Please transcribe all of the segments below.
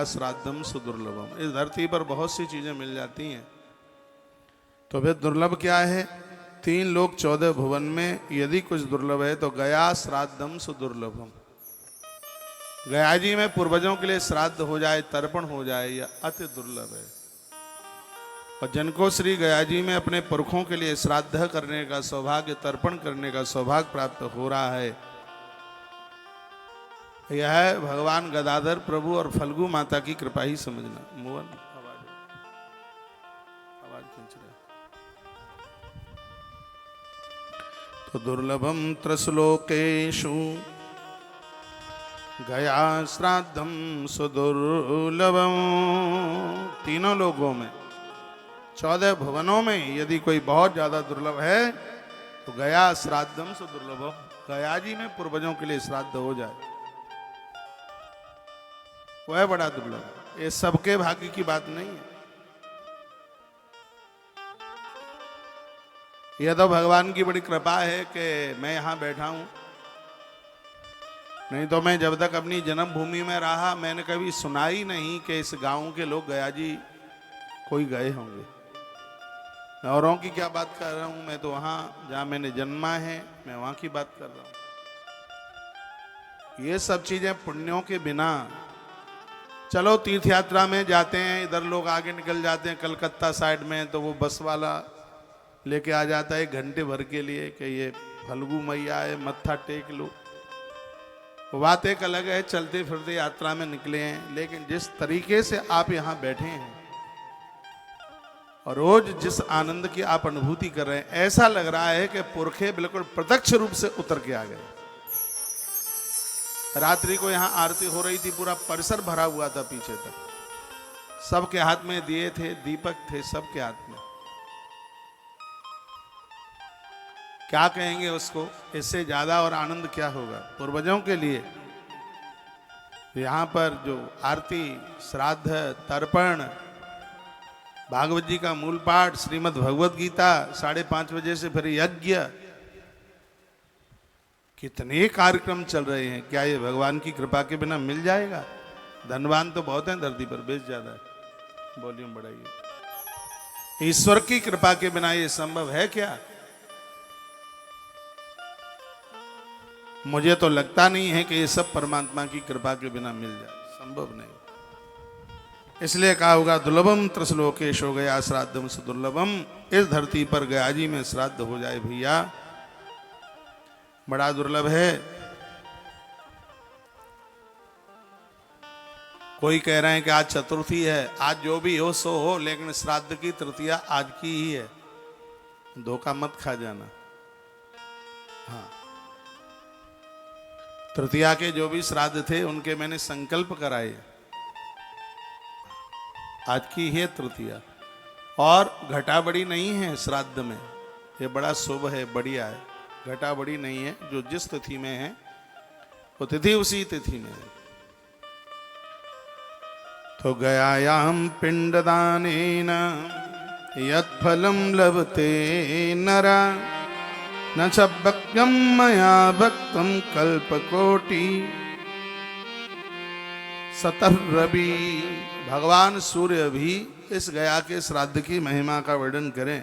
श्राद्धम सुदुर्लभम। इस धरती पर बहुत सी चीजें मिल जाती हैं, तो फिर दुर्लभ क्या है? 3 लोक 14 भुवन में यदि कुछ दुर्लभ है तो गया श्राद्धम सुदुर्लभम। गया जी में पूर्वजों के लिए श्राद्ध हो जाए, तर्पण हो जाए, यह अति दुर्लभ है। और जिनको श्री गया जी में अपने पुरखों के लिए श्राद्ध करने का सौभाग्य, तर्पण करने का सौभाग्य प्राप्त हो रहा है, यह है भगवान गदाधर प्रभु और फल्गु माता की कृपा ही समझना। मोहन आवाज खींच रहा। तो दुर्लभम त्रसलोकेषु गया श्राद्धम सुदुर्लभम। तीनों लोगों में, 14 भुवनों में यदि कोई बहुत ज्यादा दुर्लभ है तो गया श्राद्धम सुदुर्लभम। गया जी में पूर्वजों के लिए श्राद्ध हो जाए वह बड़ा दुर्लभ है। ये सबके भाग्य की बात नहीं है। यह तो भगवान की बड़ी कृपा है कि मैं यहां बैठा हूं, नहीं तो मैं जब तक अपनी जन्मभूमि में रहा मैंने कभी सुना ही नहीं कि इस गांव के लोग गया जी कोई गए होंगे। मैं औरों की क्या बात कर रहा हूं, मैं तो वहां जहां मैंने जन्मा है मैं वहां की बात कर रहा हूं। ये सब चीजें पुण्यों के बिना, चलो तीर्थ यात्रा में जाते हैं, इधर लोग आगे निकल जाते हैं कलकत्ता साइड में, तो वो बस वाला लेके आ जाता है 1 घंटे भर के लिए कि ये फल्गु मैया है, मत्था टेक लो। वो बात एक अलग है, चलते फिरते यात्रा में निकले हैं, लेकिन जिस तरीके से आप यहाँ बैठे हैं और रोज जिस आनंद की आप अनुभूति कर रहे हैं, ऐसा लग रहा है कि पुरखे बिल्कुल प्रत्यक्ष रूप से उतर के आ गए। रात्रि को यहाँ आरती हो रही थी, पूरा परिसर भरा हुआ था पीछे तक, सबके हाथ में दिए थे, दीपक थे सबके हाथ में। क्या कहेंगे उसको, इससे ज्यादा और आनंद क्या होगा पूर्वजों के लिए। यहाँ पर जो आरती, श्राद्ध, तर्पण, भागवत जी का मूल पाठ, श्रीमद् भगवत गीता, 5:30 बजे से फिर यज्ञ, कितने कार्यक्रम चल रहे हैं। क्या ये भगवान की कृपा के बिना मिल जाएगा? धनवान तो बहुत हैं धरती पर, बेश ज्यादा है। वॉल्यूम बढ़ाइए। ईश्वर की कृपा के बिना ये संभव है क्या? मुझे तो लगता नहीं है कि ये सब परमात्मा की कृपा के बिना मिल जाए, संभव नहीं। इसलिए कहा होगा दुर्लभम त्रसलोकेश हो गया श्राद्धम सुदुर्लभम। इस धरती पर गया जी में श्राद्ध हो जाए भैया, बड़ा दुर्लभ है। कोई कह रहे हैं कि आज चतुर्थी है, आज जो भी हो सो हो, लेकिन श्राद्ध की तृतीया आज की ही है, धोखा मत खा जाना। हाँ, तृतीया के जो भी श्राद्ध थे उनके मैंने संकल्प कराए, आज की है तृतीया। और घटा बड़ी नहीं है श्राद्ध में, ये बड़ा शुभ है, बढ़िया है। घटा बड़ी नहीं है, जो जिस तिथि में है वो तिथि उसी तिथि में है। तो गयायाम पिंडदानेन यत्फलं लभते नरा न च भक्त्यं मया भक्तं कल्पकोटि सतर्रवि। भगवान सूर्य भी इस गया के श्राद्ध की महिमा का वर्णन करें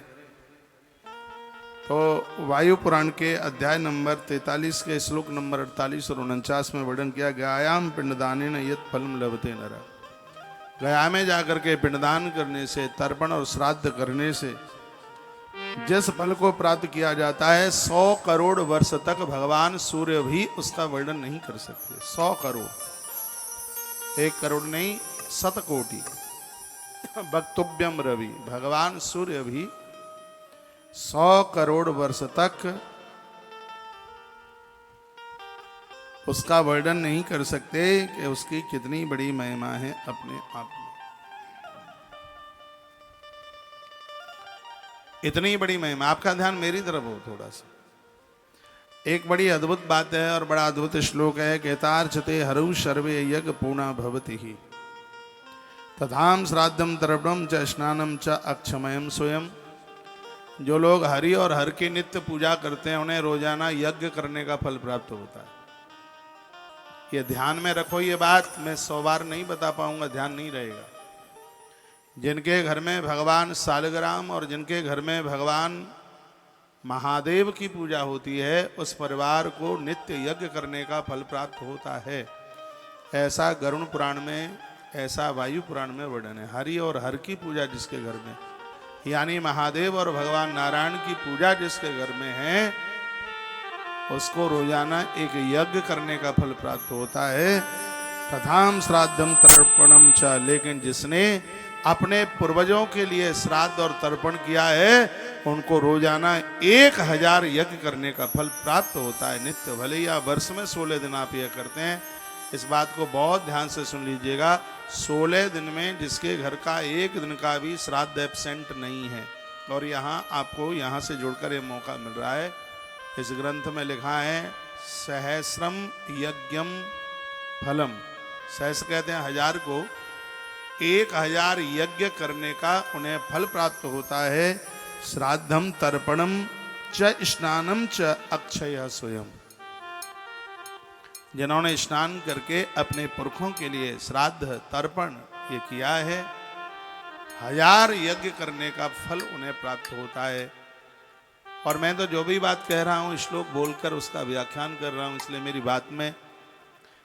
तो वायु पुराण के अध्याय नंबर 43 के श्लोक नंबर 48 और 49 में वर्णन किया, गयायाम पिंडदानेन यत् फलं लभते नरः। गया में जाकर के पिंडदान करने से, तर्पण और श्राद्ध करने से जिस फल को प्राप्त किया जाता है, 100 करोड़ वर्ष तक भगवान सूर्य भी उसका वर्णन नहीं कर सकते। 100 करोड़, 1 करोड़ नहीं, 100 कोटि। वक्तव्यम रवि, भगवान सूर्य भी 100 करोड़ वर्ष तक उसका वर्णन नहीं कर सकते कि उसकी कितनी बड़ी महिमा है अपने आप में। इतनी बड़ी महिमा। आपका ध्यान मेरी तरफ हो थोड़ा सा। एक बड़ी अद्भुत बात है और बड़ा अद्भुत श्लोक है, कहतार्चते हरौ सर्वे यज्ञ पूर्णा भवति ही तथाम श्राद्धम तर्पणम च स्नानम च अक्षमयम स्वयं। जो लोग हरि और हर की नित्य पूजा करते हैं उन्हें रोजाना यज्ञ करने का फल प्राप्त होता है। ये ध्यान में रखो, ये बात मैं 100 बार नहीं बता पाऊंगा, ध्यान नहीं रहेगा। जिनके घर में भगवान सालग्राम और जिनके घर में भगवान महादेव की पूजा होती है, उस परिवार को नित्य यज्ञ करने का फल प्राप्त होता है। ऐसा गरुड़ पुराण में, ऐसा वायु पुराण में वर्णन है। हरि और हर की पूजा जिसके घर में, यानी महादेव और भगवान नारायण की पूजा जिसके घर में है, उसको रोजाना एक यज्ञ करने का फल प्राप्त होता है। तथाम श्राद्धम तर्पणम च, लेकिन जिसने अपने पूर्वजों के लिए श्राद्ध और तर्पण किया है, उनको रोजाना 1000 यज्ञ करने का फल प्राप्त होता है नित्य। भले ही आप वर्ष में 16 दिन आप यह करते हैं, इस बात को बहुत ध्यान से सुन लीजिएगा। 16 दिन में जिसके घर का एक दिन का भी श्राद्ध एब्सेंट नहीं है, और यहाँ आपको यहाँ से जुड़कर ये मौका मिल रहा है। इस ग्रंथ में लिखा है सहस्रम यज्ञम फलम, सहस्र कहते हैं 1000 को, 1000 यज्ञ करने का उन्हें फल प्राप्त होता है। श्राद्धम तर्पणम च स्नानम च अक्षय स्वयं, जिन्होंने स्नान करके अपने पुरखों के लिए श्राद्ध तर्पण ये किया है, 1000 यज्ञ करने का फल उन्हें प्राप्त होता है। और मैं तो जो भी बात कह रहा हूँ श्लोक बोलकर उसका व्याख्यान कर रहा हूँ, इसलिए मेरी बात में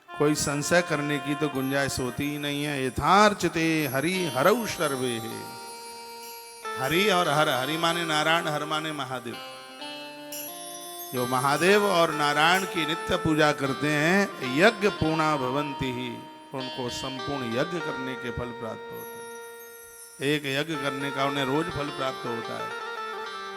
कोई संशय करने की तो गुंजाइश होती ही नहीं है। यथार्चिते हरि हरौ सर्वे है। हरि और हर, हरि माने नारायण, हर माने महादेव। जो महादेव और नारायण की नित्य पूजा करते हैं, यज्ञ पूर्णा भवन्ति ही, उनको संपूर्ण यज्ञ करने के फल प्राप्त होते हैं। एक यज्ञ करने का उन्हें रोज फल प्राप्त होता है।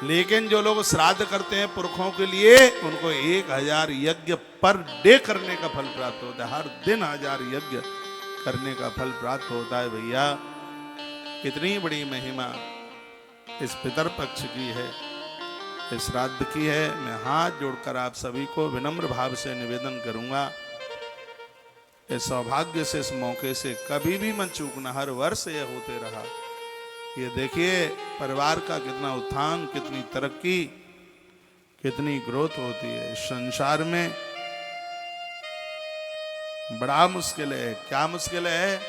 लेकिन जो लोग श्राद्ध करते हैं पुरखों के लिए, उनको 1000 यज्ञ पर डे करने का फल प्राप्त होता है। हर दिन 1000 यज्ञ करने का फल प्राप्त होता है। भैया कितनी बड़ी महिमा इस पितर पक्ष की है, इस श्राद्ध की है। मैं हाथ जोड़कर आप सभी को विनम्र भाव से निवेदन करूंगा, इस सौभाग्य से, इस मौके से कभी भी मत चूकना। हर वर्ष यह होते रहा। ये देखिए परिवार का कितना उत्थान, कितनी तरक्की, कितनी ग्रोथ होती है। इस संसार में बड़ा मुश्किल है। क्या मुश्किल है?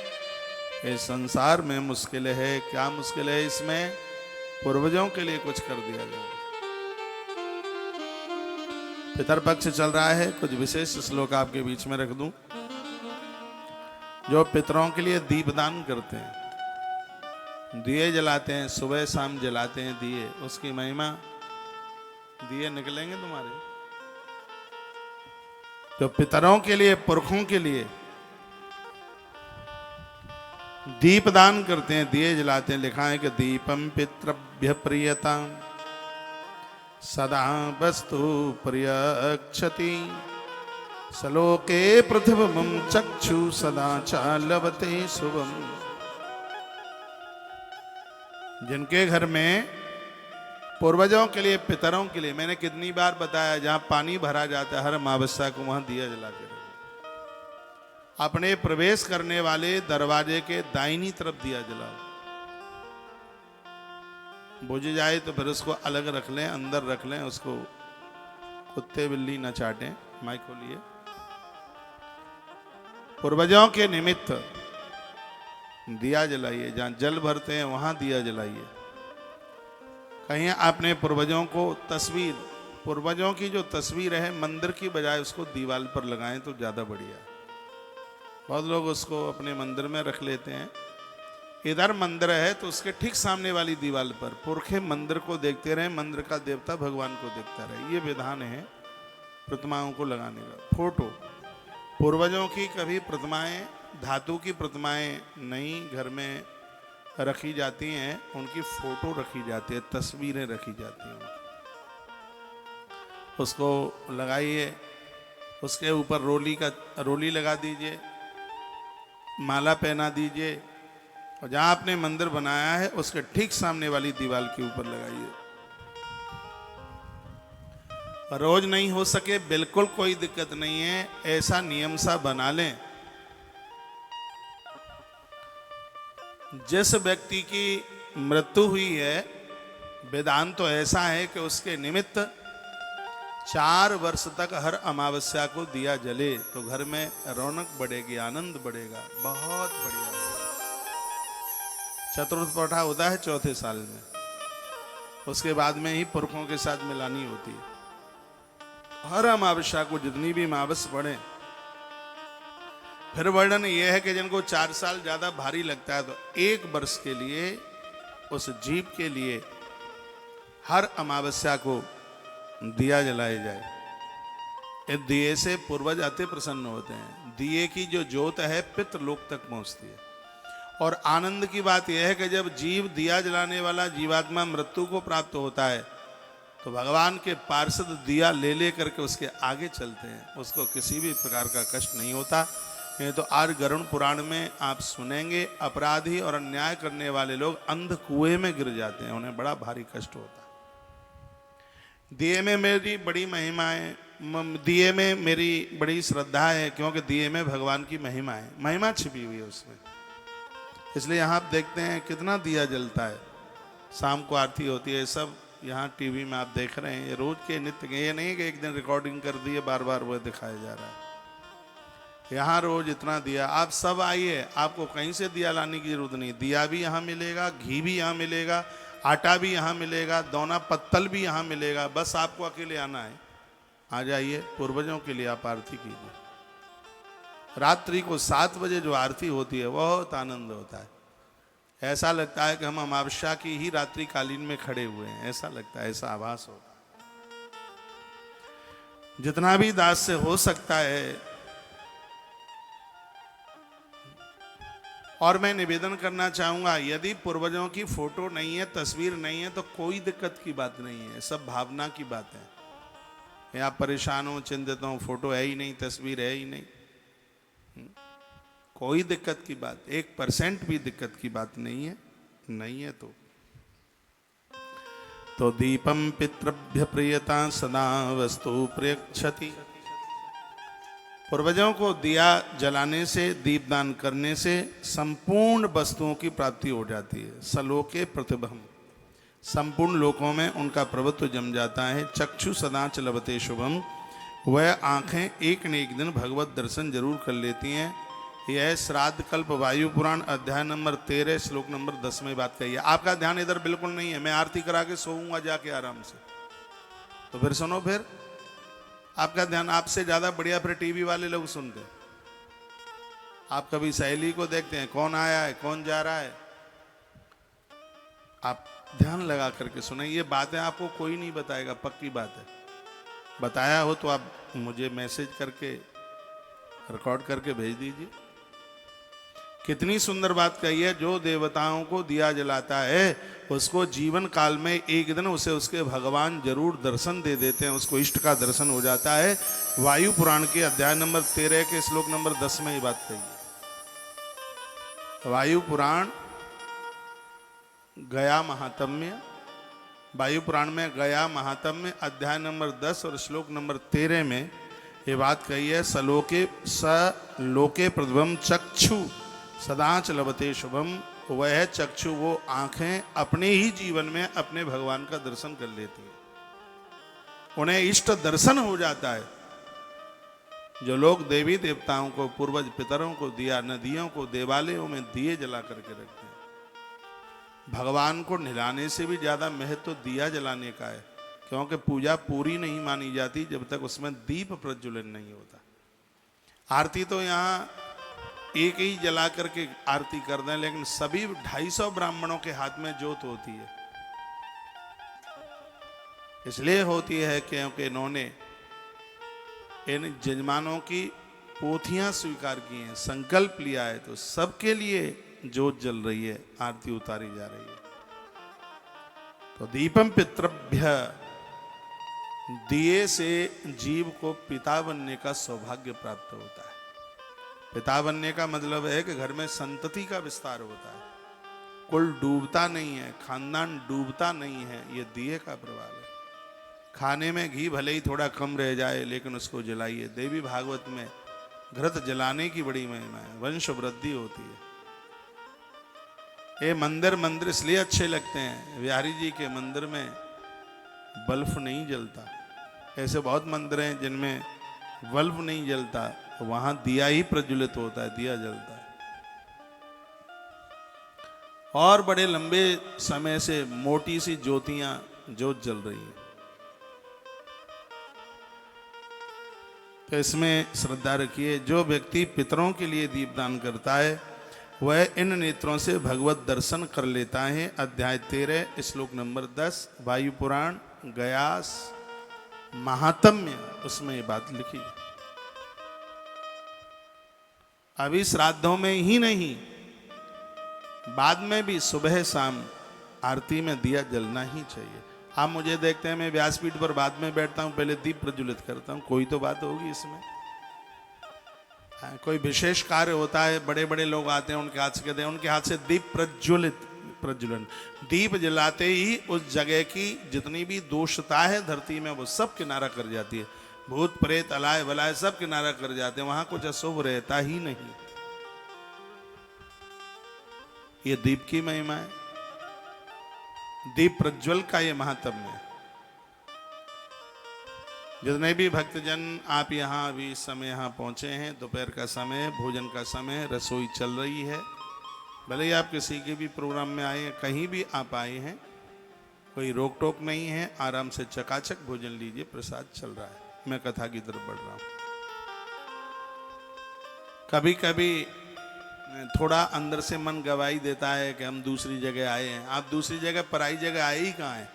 इस संसार में मुश्किल है। क्या मुश्किल है? इसमें पूर्वजों के लिए कुछ कर दिया जाए। पितर पक्ष चल रहा है, कुछ विशेष श्लोक आपके बीच में रख दूं। जो पितरों के लिए दीपदान करते हैं, दिए जलाते हैं, सुबह शाम जलाते हैं दिए, उसकी महिमा, दिए निकलेंगे तुम्हारे। जो पितरों के लिए, पुरखों के लिए दीपदान करते हैं, दिए जलाते हैं, लिखा है कि दीपम पितृभ्य प्रियता सदा वस्तु प्रियक्षति सलोके पृथ्वमं चक्षु सदा चालवते शुभम। जिनके घर में पूर्वजों के लिए, पितरों के लिए, मैंने कितनी बार बताया, जहां पानी भरा जाता है हर अमावस्या को, वहां दिया जला के रखो। अपने प्रवेश करने वाले दरवाजे के दाहिनी तरफ दिया जलाओ। बुझ जाए तो फिर उसको अलग रख लें, अंदर रख लें, उसको कुत्ते बिल्ली न चाटें। माइक खोलिए। पूर्वजों के निमित्त दिया जलाइए। जहां जल भरते हैं वहां दिया जलाइए। कहीं आपने पूर्वजों को तस्वीर, पूर्वजों की जो तस्वीर है मंदिर की बजाय उसको दीवार पर लगाएं तो ज्यादा बढ़िया। बहुत लोग उसको अपने मंदिर में रख लेते हैं। इधर मंदिर है तो उसके ठीक सामने वाली दीवार पर पुरखे मंदिर को देखते रहे, मंदिर का देवता भगवान को देखता रहे। ये विधान है प्रतिमाओं को लगाने का। फोटो, पूर्वजों की कभी प्रतिमाएं, धातु की प्रतिमाएं नहीं घर में रखी जाती हैं, उनकी फोटो रखी जाती है, तस्वीरें रखी जाती हैं। उसको लगाइए, उसके ऊपर रोली लगा दीजिए, माला पहना दीजिए, और जहां आपने मंदिर बनाया है उसके ठीक सामने वाली दीवार के ऊपर लगाइए। रोज नहीं हो सके बिल्कुल कोई दिक्कत नहीं है, ऐसा नियम सा बना लें। जिस व्यक्ति की मृत्यु हुई है, वेदांत तो ऐसा है कि उसके निमित्त 4 वर्ष तक हर अमावस्या को दिया जले तो घर में रौनक बढ़ेगी, आनंद बढ़ेगा, बहुत बढ़िया। चतुर्थ पौधा होता है चौथे साल में, उसके बाद में ही पुरखों के साथ मिलानी होती है। हर अमावस्या को जितनी भी अमावस पड़े। फिर वर्णन यह है कि जिनको 4 साल ज्यादा भारी लगता है तो 1 वर्ष के लिए उस जीव के लिए हर अमावस्या को दिया जलाया जाए। इस दिए से पूर्वज अति प्रसन्न होते हैं। दिए की जो ज्योत है पितृलोक तक पहुंचती है। और आनंद की बात यह है कि जब जीव दिया जलाने वाला जीवात्मा मृत्यु को प्राप्त होता है तो भगवान के पार्षद दिया ले करके उसके आगे चलते हैं, उसको किसी भी प्रकार का कष्ट नहीं होता। ये तो आज गरुड़ पुराण में आप सुनेंगे, अपराधी और अन्याय करने वाले लोग अंध कुएं में गिर जाते हैं, उन्हें बड़ा भारी कष्ट होता है। दिए में मेरी बड़ी महिमा है, दिए में मेरी बड़ी श्रद्धा है, क्योंकि दिए में भगवान की महिमा है, महिमा छिपी हुई है उसमें। इसलिए यहाँ आप देखते हैं कितना दिया जलता है, शाम को आरती होती है, सब यहाँ टीवी में आप देख रहे हैं। ये रोज के नित्य के, ये नहीं है कि एक दिन रिकॉर्डिंग कर दी है बार बार वो दिखाया जा रहा है। यहाँ रोज इतना दिया। आप सब आइए, आपको कहीं से दिया लाने की जरूरत नहीं। दिया भी यहाँ मिलेगा, घी भी यहाँ मिलेगा, आटा भी यहाँ मिलेगा, दोना पत्तल भी यहाँ मिलेगा। बस आपको अकेले आना है, आ जाइए। पूर्वजों के लिए आप आरती कीजिए। रात्रि को 7 बजे जो आरती होती है बहुत आनंद होता है। ऐसा लगता है कि हम अमावस्या की ही रात्रि कालीन में खड़े हुए हैं, ऐसा लगता है, ऐसा आभास होता है। जितना भी दास से हो सकता है। और मैं निवेदन करना चाहूंगा, यदि पूर्वजों की फोटो नहीं है, तस्वीर नहीं है, तो कोई दिक्कत की बात नहीं है, सब भावना की बात है। या परेशान हो, चिंतित हो, फोटो है ही नहीं, तस्वीर है ही नहीं, कोई दिक्कत की बात, 1% भी दिक्कत की बात नहीं है। नहीं है तो दीपम पितृभ्य प्रियता सदा वस्तु प्रयच्छति। पूर्वजों को दिया जलाने से, दीपदान करने से संपूर्ण वस्तुओं की प्राप्ति हो जाती है। सलोके प्रतिभम, संपूर्ण लोकों में उनका प्रभुत्व जम जाता है। चक्षु सदा च लभते शुभम, वह आंखें एक न एक दिन भगवत दर्शन जरूर कर लेती हैं। यह श्राद्ध कल्प वायु पुराण अध्याय नंबर 13 श्लोक नंबर 10 में बात कही है। आपका ध्यान इधर बिल्कुल नहीं है, मैं आरती करा के सोऊंगा जाके आराम से, तो फिर सुनो। फिर आपका ध्यान, आपसे ज्यादा बढ़िया फिर टीवी वाले लोग सुनते हैं। आप कभी सहेली को देखते हैं, कौन आया है, कौन जा रहा है, आप ध्यान लगा करके सुने। ये बातें आपको कोई नहीं बताएगा, पक्की बात है। बताया हो तो आप मुझे मैसेज करके रिकॉर्ड करके भेज दीजिए। कितनी सुंदर बात कही है। जो देवताओं को दिया जलाता है उसको जीवन काल में एक दिन उसे उसके भगवान जरूर दर्शन दे देते हैं, उसको इष्ट का दर्शन हो जाता है। वायु पुराण के अध्याय नंबर 13 के श्लोक नंबर 10 में ये बात कही है। वायु पुराण गया महात्म्य, वायु पुराण में गया महात्म्य अध्याय नंबर 10 और श्लोक नंबर 13 में ये बात कही है। सलोके सलोके प्रतिभम चक्षु सदाच लभते शुभम, वह चक्षु, वो आंखें अपने ही जीवन में अपने भगवान का दर्शन कर लेती है, उन्हें इष्ट दर्शन हो जाता है। जो लोग देवी देवताओं को, पूर्वज पितरों को दिया, नदियों को, देवालयों में दिए जला करके रखते हैं। भगवान को निलाने से भी ज्यादा महत्व दिया जलाने का है, क्योंकि पूजा पूरी नहीं मानी जाती जब तक उसमें दीप प्रज्वलन नहीं होता। आरती तो यहाँ एक ही जला करके आरती कर दें, लेकिन सभी 250 ब्राह्मणों के हाथ में ज्योत होती है। इसलिए होती है क्योंकि इन्होंने इन जजमानों की पोथियां स्वीकार की हैं, संकल्प लिया है, तो सबके लिए ज्योत जल रही है, आरती उतारी जा रही है। तो दीपम पितृभ्य, दिए से जीव को पिता बनने का सौभाग्य प्राप्त होता है। पिता बनने का मतलब है कि घर में संतति का विस्तार होता है, कुल डूबता नहीं है, खानदान डूबता नहीं है। ये दिए का प्रभाव है। खाने में घी भले ही थोड़ा कम रह जाए, लेकिन उसको जलाइए। देवी भागवत में घृत जलाने की बड़ी महिमा है, वंश वृद्धि होती है। ये मंदिर इसलिए अच्छे लगते हैं। बिहारी जी के मंदिर में बल्ब नहीं जलता, ऐसे बहुत मंदिर हैं जिनमें बल्ब नहीं जलता, वहां दिया ही प्रज्वलित होता है, दिया जलता है। और बड़े लंबे समय से मोटी सी ज्योतियां जोत जल रही हैं। तो इसमें श्रद्धा रखिए। जो व्यक्ति पितरों के लिए दीपदान करता है वह इन नेत्रों से भगवत दर्शन कर लेता है। अध्याय 13 श्लोक नंबर 10 वायु पुराण गयास महात्म्य, उसमें ये बात लिखी। अभी श्राद्धों में ही नहीं, बाद में भी सुबह शाम आरती में दिया जलना ही चाहिए। आप मुझे देखते हैं, मैं व्यासपीठ पर बाद में बैठता हूं, पहले दीप प्रज्वलित करता हूं। कोई तो बात होगी इसमें। कोई विशेष कार्य होता है, बड़े बड़े लोग आते हैं, उनके हाथ से कहते हैं, उनके हाथ से दीप प्रज्वलन, दीप जलाते ही उस जगह की जितनी भी दोषता है धरती में वो सब किनारा कर जाती है। भूत प्रेत अलाय वलाय सब किनारा कर जाते हैं, वहां कुछ अशुभ रहता ही नहीं। ये दीप की महिमा है, दीप प्रज्वल का ये महात्म्य है। जितने भी भक्तजन आप यहाँ अभी इस समय यहाँ पहुंचे हैं, दोपहर का समय, भोजन का समय, रसोई चल रही है। भले ही आप किसी के भी प्रोग्राम में आए हैं, कहीं भी आप आए हैं, कोई रोक टोक नहीं है, आराम से चकाचक भोजन लीजिए, प्रसाद चल रहा है। मैं कथा की तरफ बढ़ रहा हूं। कभी कभी थोड़ा अंदर से मन गवाही देता है कि हम दूसरी जगह आए हैं। आप दूसरी जगह, पराई जगह आए ही कहाँ हैं?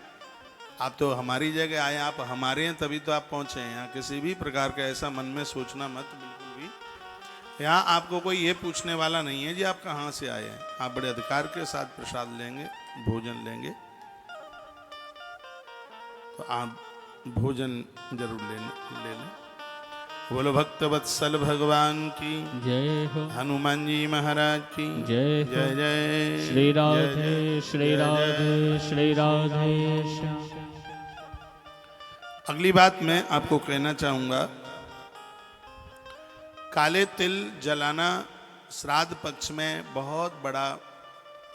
आप तो हमारी जगह आए, आप हमारे हैं तभी तो आप पहुंचे हैं। यहाँ किसी भी प्रकार का ऐसा मन में सोचना मत, बिल्कुल भी। यहाँ आपको कोई ये पूछने वाला नहीं है जी आप कहाँ से आए हैं। आप बड़े अधिकार के साथ प्रसाद लेंगे, भोजन लेंगे, तो आप भोजन जरूर ले लें। बोलो भक्तवत्सल भगवान की जय हो, हनुमान जी महाराज की जय हो। जय जय श्री राधे श्री राधे श्री राधे श्याम। अगली बात मैं आपको कहना चाहूंगा, काले तिल जलाना श्राद्ध पक्ष में बहुत बड़ा,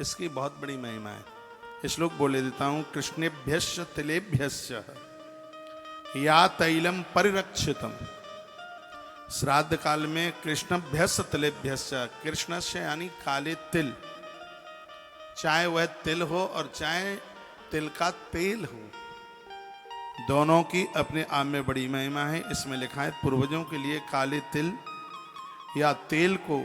इसकी बहुत बड़ी महिमा है। श्लोक बोले देता हूं। कृष्णेभ्यश्च तिलेभ्यश्च या तैलम परिरक्षितम। श्राद्ध काल में कृष्णभ्यस्य तिलेभ्यश्च, कृष्ण से यानी काले तिल, चाहे वह तिल हो और चाहे तिल का तेल हो, दोनों की अपने आप में बड़ी महिमा है। इसमें लिखा है पूर्वजों के लिए काले तिल या तेल को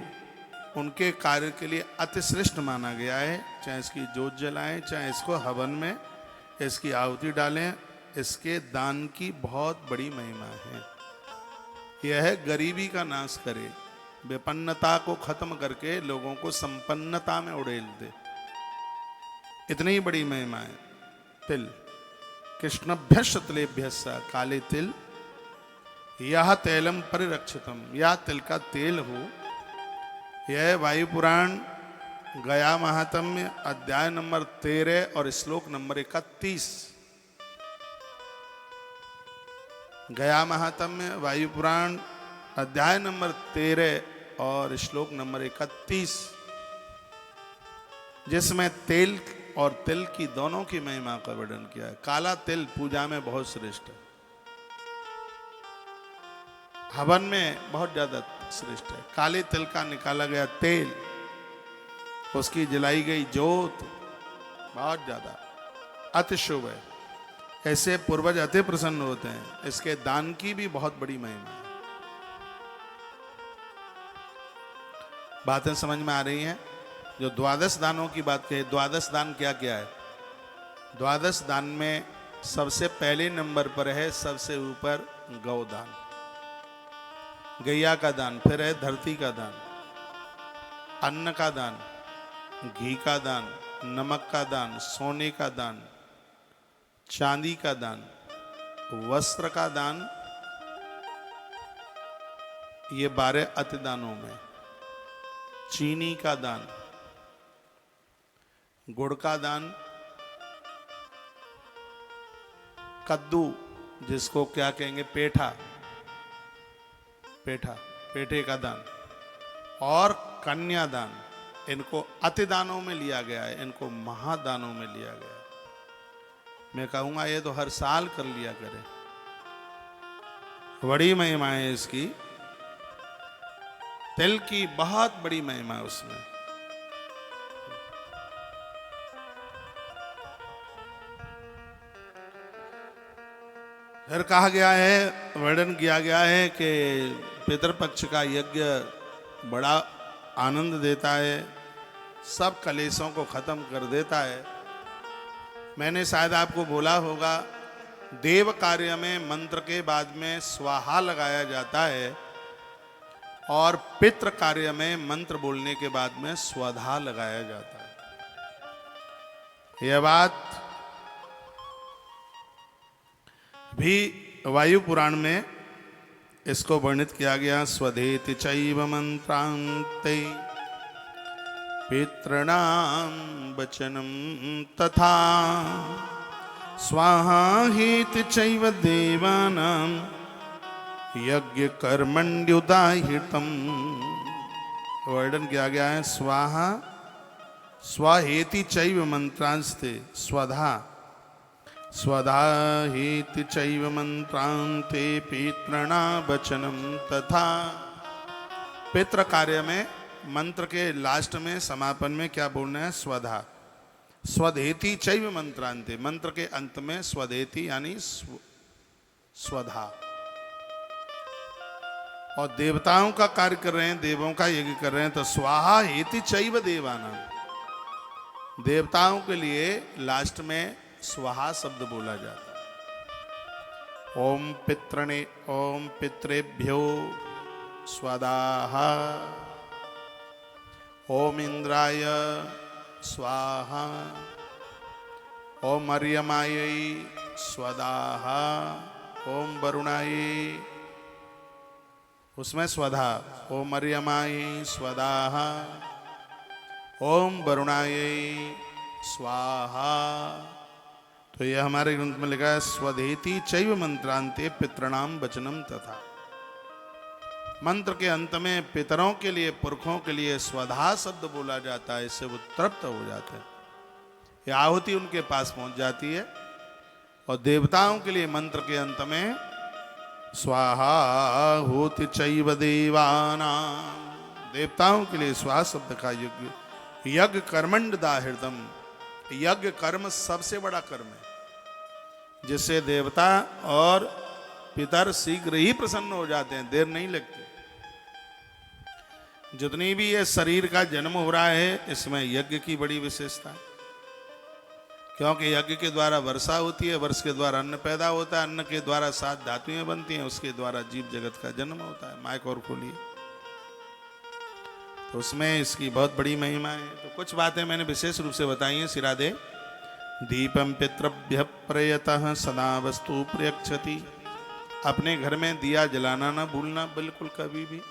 उनके कार्य के लिए अतिश्रेष्ठ माना गया है। चाहे इसकी जोत जलाएं, चाहे इसको हवन में इसकी आहुति डालें, इसके दान की बहुत बड़ी महिमा है। यह गरीबी का नाश करे, विपन्नता को खत्म करके लोगों को संपन्नता में उड़ेल दे, इतनी बड़ी महिमा है तिल। कृष्णभ्यश्च तिलेभ्यश्च, काले तिल, यह तैलम परिरक्षितम, या तिल का तेल हो। यह वायु पुराण गया महात्म्य अध्याय नंबर 13 और श्लोक नंबर 31। गया महात्म्य वायु पुराण अध्याय नंबर 13 और श्लोक नंबर 31, जिसमें तेल और तिल की दोनों की महिमा का वर्णन किया है। काला तिल पूजा में बहुत श्रेष्ठ है, हवन में बहुत ज्यादा श्रेष्ठ है। काले तिल का निकाला गया तेल, उसकी जलाई गई जोत बहुत ज्यादा अति शुभ है। ऐसे पूर्वज अति प्रसन्न होते हैं। इसके दान की भी बहुत बड़ी महिमा है। बातें समझ में आ रही हैं? जो द्वादश दानों की बात कही, द्वादश दान क्या क्या है? द्वादश दान में सबसे पहले नंबर पर है, सबसे ऊपर गौदान, गैया का दान, फिर है धरती का दान, अन्न का दान, घी का दान, नमक का दान, सोने का दान, चांदी का दान, वस्त्र का दान, ये 12 अतिदानों में। चीनी का दान, गुड़ का दान, कद्दू जिसको क्या कहेंगे पेठा, पेठे का दान, और कन्यादान, इनको अतिदानों में लिया गया है, इनको महादानों में लिया गया है। मैं कहूंगा ये तो हर साल कर लिया करें। बड़ी महिमा है इसकी। तिल की बहुत बड़ी महिमा है उसमें। फिर कहा गया है, वर्णन किया गया है कि पितृपक्ष का यज्ञ बड़ा आनंद देता है, सब कलेशों को खत्म कर देता है। मैंने शायद आपको बोला होगा, देव कार्य में मंत्र के बाद में स्वाहा लगाया जाता है और पितृ कार्य में मंत्र बोलने के बाद में स्वधा लगाया जाता है। यह बात भी वायु पुराण में इसको वर्णित किया गया। स्वधेति चैव मंत्रान्ते पितॄणां वचनं तथा स्वाहा हेति चैव देवानां यज्ञ कर्मण्युदाहितम्। वर्णन किया गया है, स्वाहा स्वाहेति चैव मंत्रांस्ते स्वधा स्वधा हेति चैव मंत्रान्ते पितॄणां वचनं तथा। पितृ कार्य में मंत्र के लास्ट में समापन में क्या बोलना है? स्वधा। स्वधेति चैव मंत्रान्ते, मंत्र के अंत में स्वधेति यानी स्वधा। और देवताओं का कार्य कर रहे हैं, देवों का यज्ञ कर रहे हैं, तो स्वाहा हेति चैव देवानां, देवताओं के लिए लास्ट में स्वाहा शब्द बोला जाता है। ओम पितृणे ओम पितृभ्यो स्वदाहा, ओम इंद्राय स्वाहा, ओम अर्यमायै स्वदाहा, ओम वरुणाय, उसमें स्वधा, ओम अर्यमायै स्वदाहा, ओम वरुणाय स्वाहा। तो यह हमारे ग्रंथ में लिखा है, स्वधेति चैव मंत्रांते पितॄणां वचनं तथा। मंत्र के अंत में पितरों के लिए, पुरखों के लिए स्वधा शब्द बोला जाता है, इससे वो तृप्त हो जाते हैं, यह आहुति उनके पास पहुंच जाती है। और देवताओं के लिए मंत्र के अंत में स्वाहा होति चैव देवानां, देवताओं के लिए स्वाहा शब्द का यज्ञ। यज्ञ कर्मण्ड दाहिर्दम, यज्ञ कर्म सबसे बड़ा कर्म है, जिससे देवता और पितर शीघ्र ही प्रसन्न हो जाते हैं, देर नहीं लगती। जितनी भी ये शरीर का जन्म हो रहा है, इसमें यज्ञ की बड़ी विशेषता है, क्योंकि यज्ञ के द्वारा वर्षा होती है, वर्ष के द्वारा अन्न पैदा होता है, अन्न के द्वारा 7 धातुएं बनती हैं, उसके द्वारा जीव जगत का जन्म होता है। माइक और खोलिए। तो उसमें इसकी बहुत बड़ी महिमा है। तो कुछ बातें मैंने विशेष रूप से बताई हैं। सिरादे दीपम पितृभ्य प्रयतः सदा वस्तु प्रयक्षति, अपने घर में दिया जलाना ना भूलना बिल्कुल कभी भी।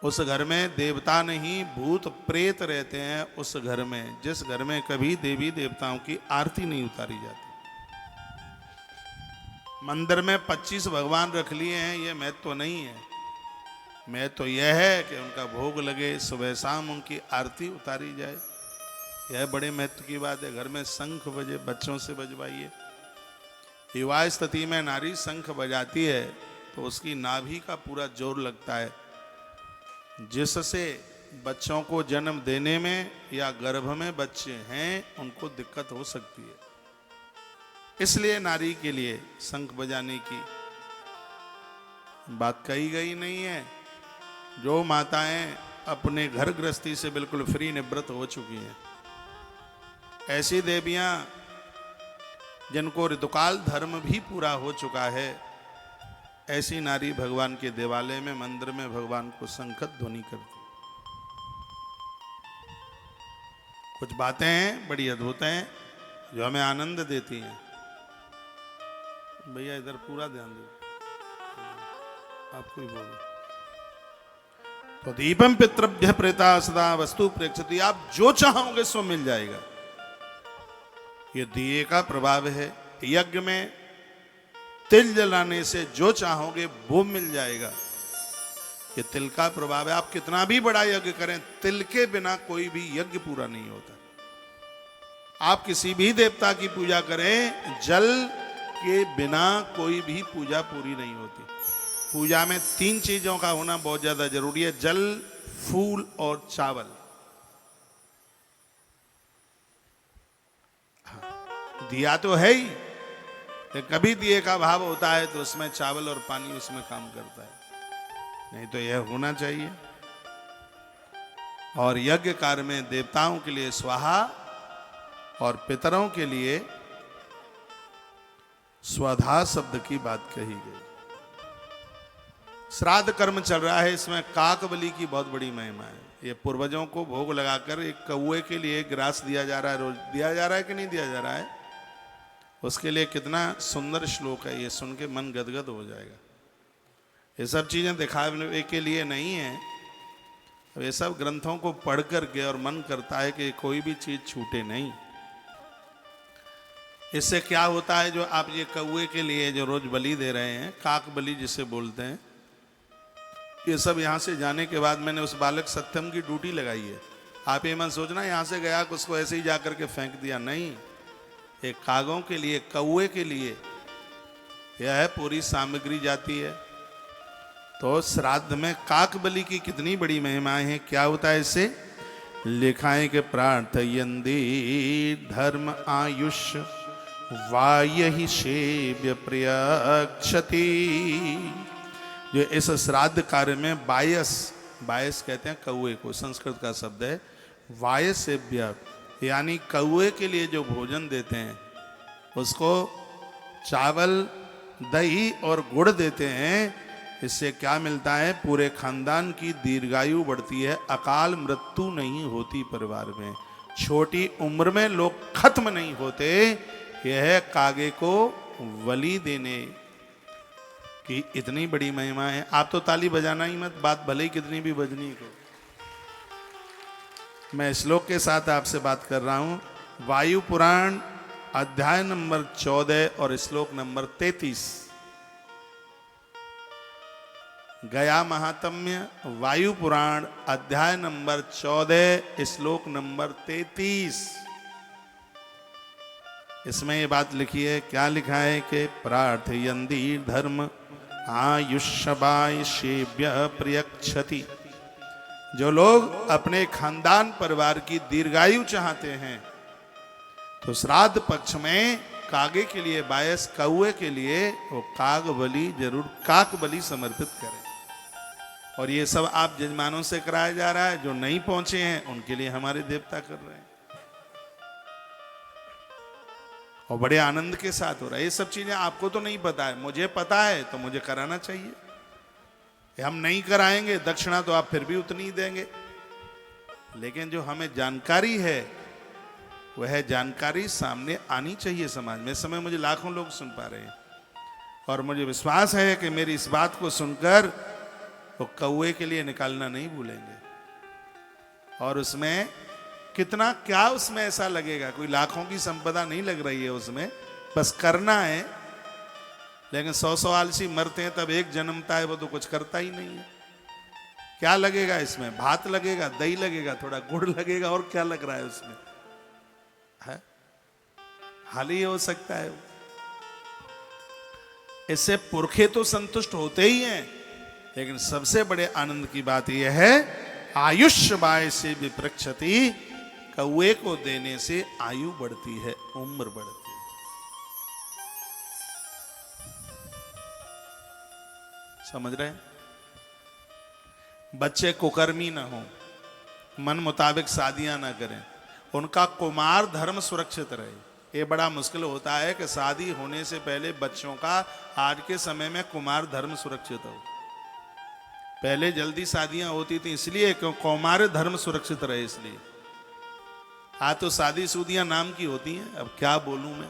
उस घर में देवता नहीं भूत प्रेत रहते हैं, उस घर में, जिस घर में कभी देवी देवताओं की आरती नहीं उतारी जाती। मंदिर में 25 भगवान रख लिए हैं, ये महत्व तो नहीं है। महत्व तो यह है कि उनका भोग लगे, सुबह शाम उनकी आरती उतारी जाए, यह बड़े महत्व की बात है। घर में शंख बजे, बच्चों से बजवाइए। विवाह स्थिति में नारी शंख बजाती है तो उसकी नाभि का पूरा जोर लगता है, जिससे बच्चों को जन्म देने में या गर्भ में बच्चे हैं उनको दिक्कत हो सकती है। इसलिए नारी के लिए शंख बजाने की बात कही गई नहीं है। जो माताएं अपने घर गृहस्थी से बिल्कुल फ्री निवृत्त हो चुकी हैं, ऐसी देवियां जिनको ऋतुकाल धर्म भी पूरा हो चुका है, ऐसी नारी भगवान के देवालय में, मंदिर में भगवान को शंख ध्वनि करती। कुछ बातें हैं बड़ी अद्भुत हैं जो हमें आनंद देती हैं। भैया इधर पूरा ध्यान दो, आपको ही बोलो। तो दीपम पितृभ्य प्रेता सदा वस्तु प्रेक्षति, आप जो चाहोगे सो मिल जाएगा। ये दिए का प्रभाव है। यज्ञ में तिल जलाने से जो चाहोगे वो मिल जाएगा। ये तिल का प्रभाव है। आप कितना भी बड़ा यज्ञ करें, तिल के बिना कोई भी यज्ञ पूरा नहीं होता। आप किसी भी देवता की पूजा करें, जल के बिना कोई भी पूजा पूरी नहीं होती। पूजा में 3 चीजों का होना बहुत ज्यादा जरूरी है, जल, फूल और चावल। दिया तो है ही, कभी दिए का भाव होता है तो उसमें चावल और पानी उसमें काम करता है, नहीं तो यह होना चाहिए। और यज्ञ कार्य में देवताओं के लिए स्वाहा और पितरों के लिए स्वधा शब्द की बात कही गई। श्राद्ध कर्म चल रहा है, इसमें काक बलि की बहुत बड़ी महिमा है। ये पूर्वजों को भोग लगाकर एक कौए के लिए ग्रास दिया जा रहा है, रोज दिया जा रहा है कि नहीं दिया जा रहा है, उसके लिए कितना सुंदर श्लोक है, ये सुन के मन गदगद हो जाएगा। ये सब चीजें दिखावे के लिए नहीं है, ये सब ग्रंथों को पढ़ करके और मन करता है कि कोई भी चीज छूटे नहीं। इससे क्या होता है, जो आप ये कौए के लिए जो रोज बलि दे रहे हैं, काक बलि जिसे बोलते हैं, ये सब यहाँ से जाने के बाद मैंने उस बालक सत्यम की ड्यूटी लगाई है। आप ये मन सोचना यहाँ से गया कि उसको ऐसे ही जा करके फेंक दिया, नहीं, एक कागों के लिए, कौए के लिए यह पूरी सामग्री जाती है। तो श्राद्ध में काक बलि की कितनी बड़ी महिमाएं हैं। क्या होता है इससे, लिखा है कि प्रार्थयन्ति धर्म आयुष वायहि सेव्य प्रियक्षति। जो इस श्राद्ध कार्य में बायस, बायस कहते हैं कौए को, संस्कृत का शब्द है, वायसेव्य, यानी कौए के लिए जो भोजन देते हैं उसको चावल, दही और गुड़ देते हैं। इससे क्या मिलता है, पूरे खानदान की दीर्घायु बढ़ती है, अकाल मृत्यु नहीं होती परिवार में, छोटी उम्र में लोग खत्म नहीं होते। यह कागे को बलि देने की इतनी बड़ी महिमा है। आप तो ताली बजाना ही मत, बात भले ही कितनी भी बजनी को। मैं श्लोक के साथ आपसे बात कर रहा हूं। वायु पुराण अध्याय नंबर 14 और श्लोक नंबर 33। गया महात्म्य वायु पुराण अध्याय नंबर 14 श्लोक नंबर 33। इसमें ये बात लिखी है, क्या लिखा है कि प्रार्थयन्ति धर्म आयुष्यवाय सेव्य प्रियक्षति। जो लोग अपने खानदान परिवार की दीर्घायु चाहते हैं तो श्राद्ध पक्ष में कागे के लिए, बायस कौए के लिए वो काग बलि जरूर, काक बलि समर्पित करें। और ये सब आप जजमानों से कराया जा रहा है, जो नहीं पहुंचे हैं उनके लिए हमारे देवता कर रहे हैं और बड़े आनंद के साथ हो रहा है। ये सब चीजें आपको तो नहीं पता है, मुझे पता है, तो मुझे कराना चाहिए। हम नहीं कराएंगे दक्षिणा तो आप फिर भी उतनी ही देंगे, लेकिन जो हमें जानकारी है वह जानकारी सामने आनी चाहिए समाज में। इस समय मुझे लाखों लोग सुन पा रहे हैं और मुझे विश्वास है कि मेरी इस बात को सुनकर वो कौए के लिए निकालना नहीं भूलेंगे। और उसमें कितना क्या उसमें ऐसा लगेगा, कोई लाखों की संपदा नहीं लग रही है उसमें, बस करना है। लेकिन 100 आलसी मरते हैं तब एक जन्मता है, वो तो कुछ करता ही नहीं है। क्या लगेगा इसमें, भात लगेगा, दही लगेगा, थोड़ा गुड़ लगेगा, और क्या लग रहा है उसमें, है हाल ही हो सकता है। इससे पुरखे तो संतुष्ट होते ही हैं, लेकिन सबसे बड़े आनंद की बात यह है, आयुष्यवाय से विप्रक्षति, कौए को देने से आयु बढ़ती है, उम्र बढ़ती है। समझ रहे हैं? बच्चे कुकर्मी ना हो, मन मुताबिक शादियां ना करें, उनका कुमार धर्म सुरक्षित रहे। ये बड़ा मुश्किल होता है कि शादी होने से पहले बच्चों का आज के समय में कुमार धर्म सुरक्षित हो। पहले जल्दी शादियां होती थी इसलिए कौमार धर्म सुरक्षित रहे, इसलिए। आज तो शादी सूदियां नाम की होती हैं, अब क्या बोलूं मैं।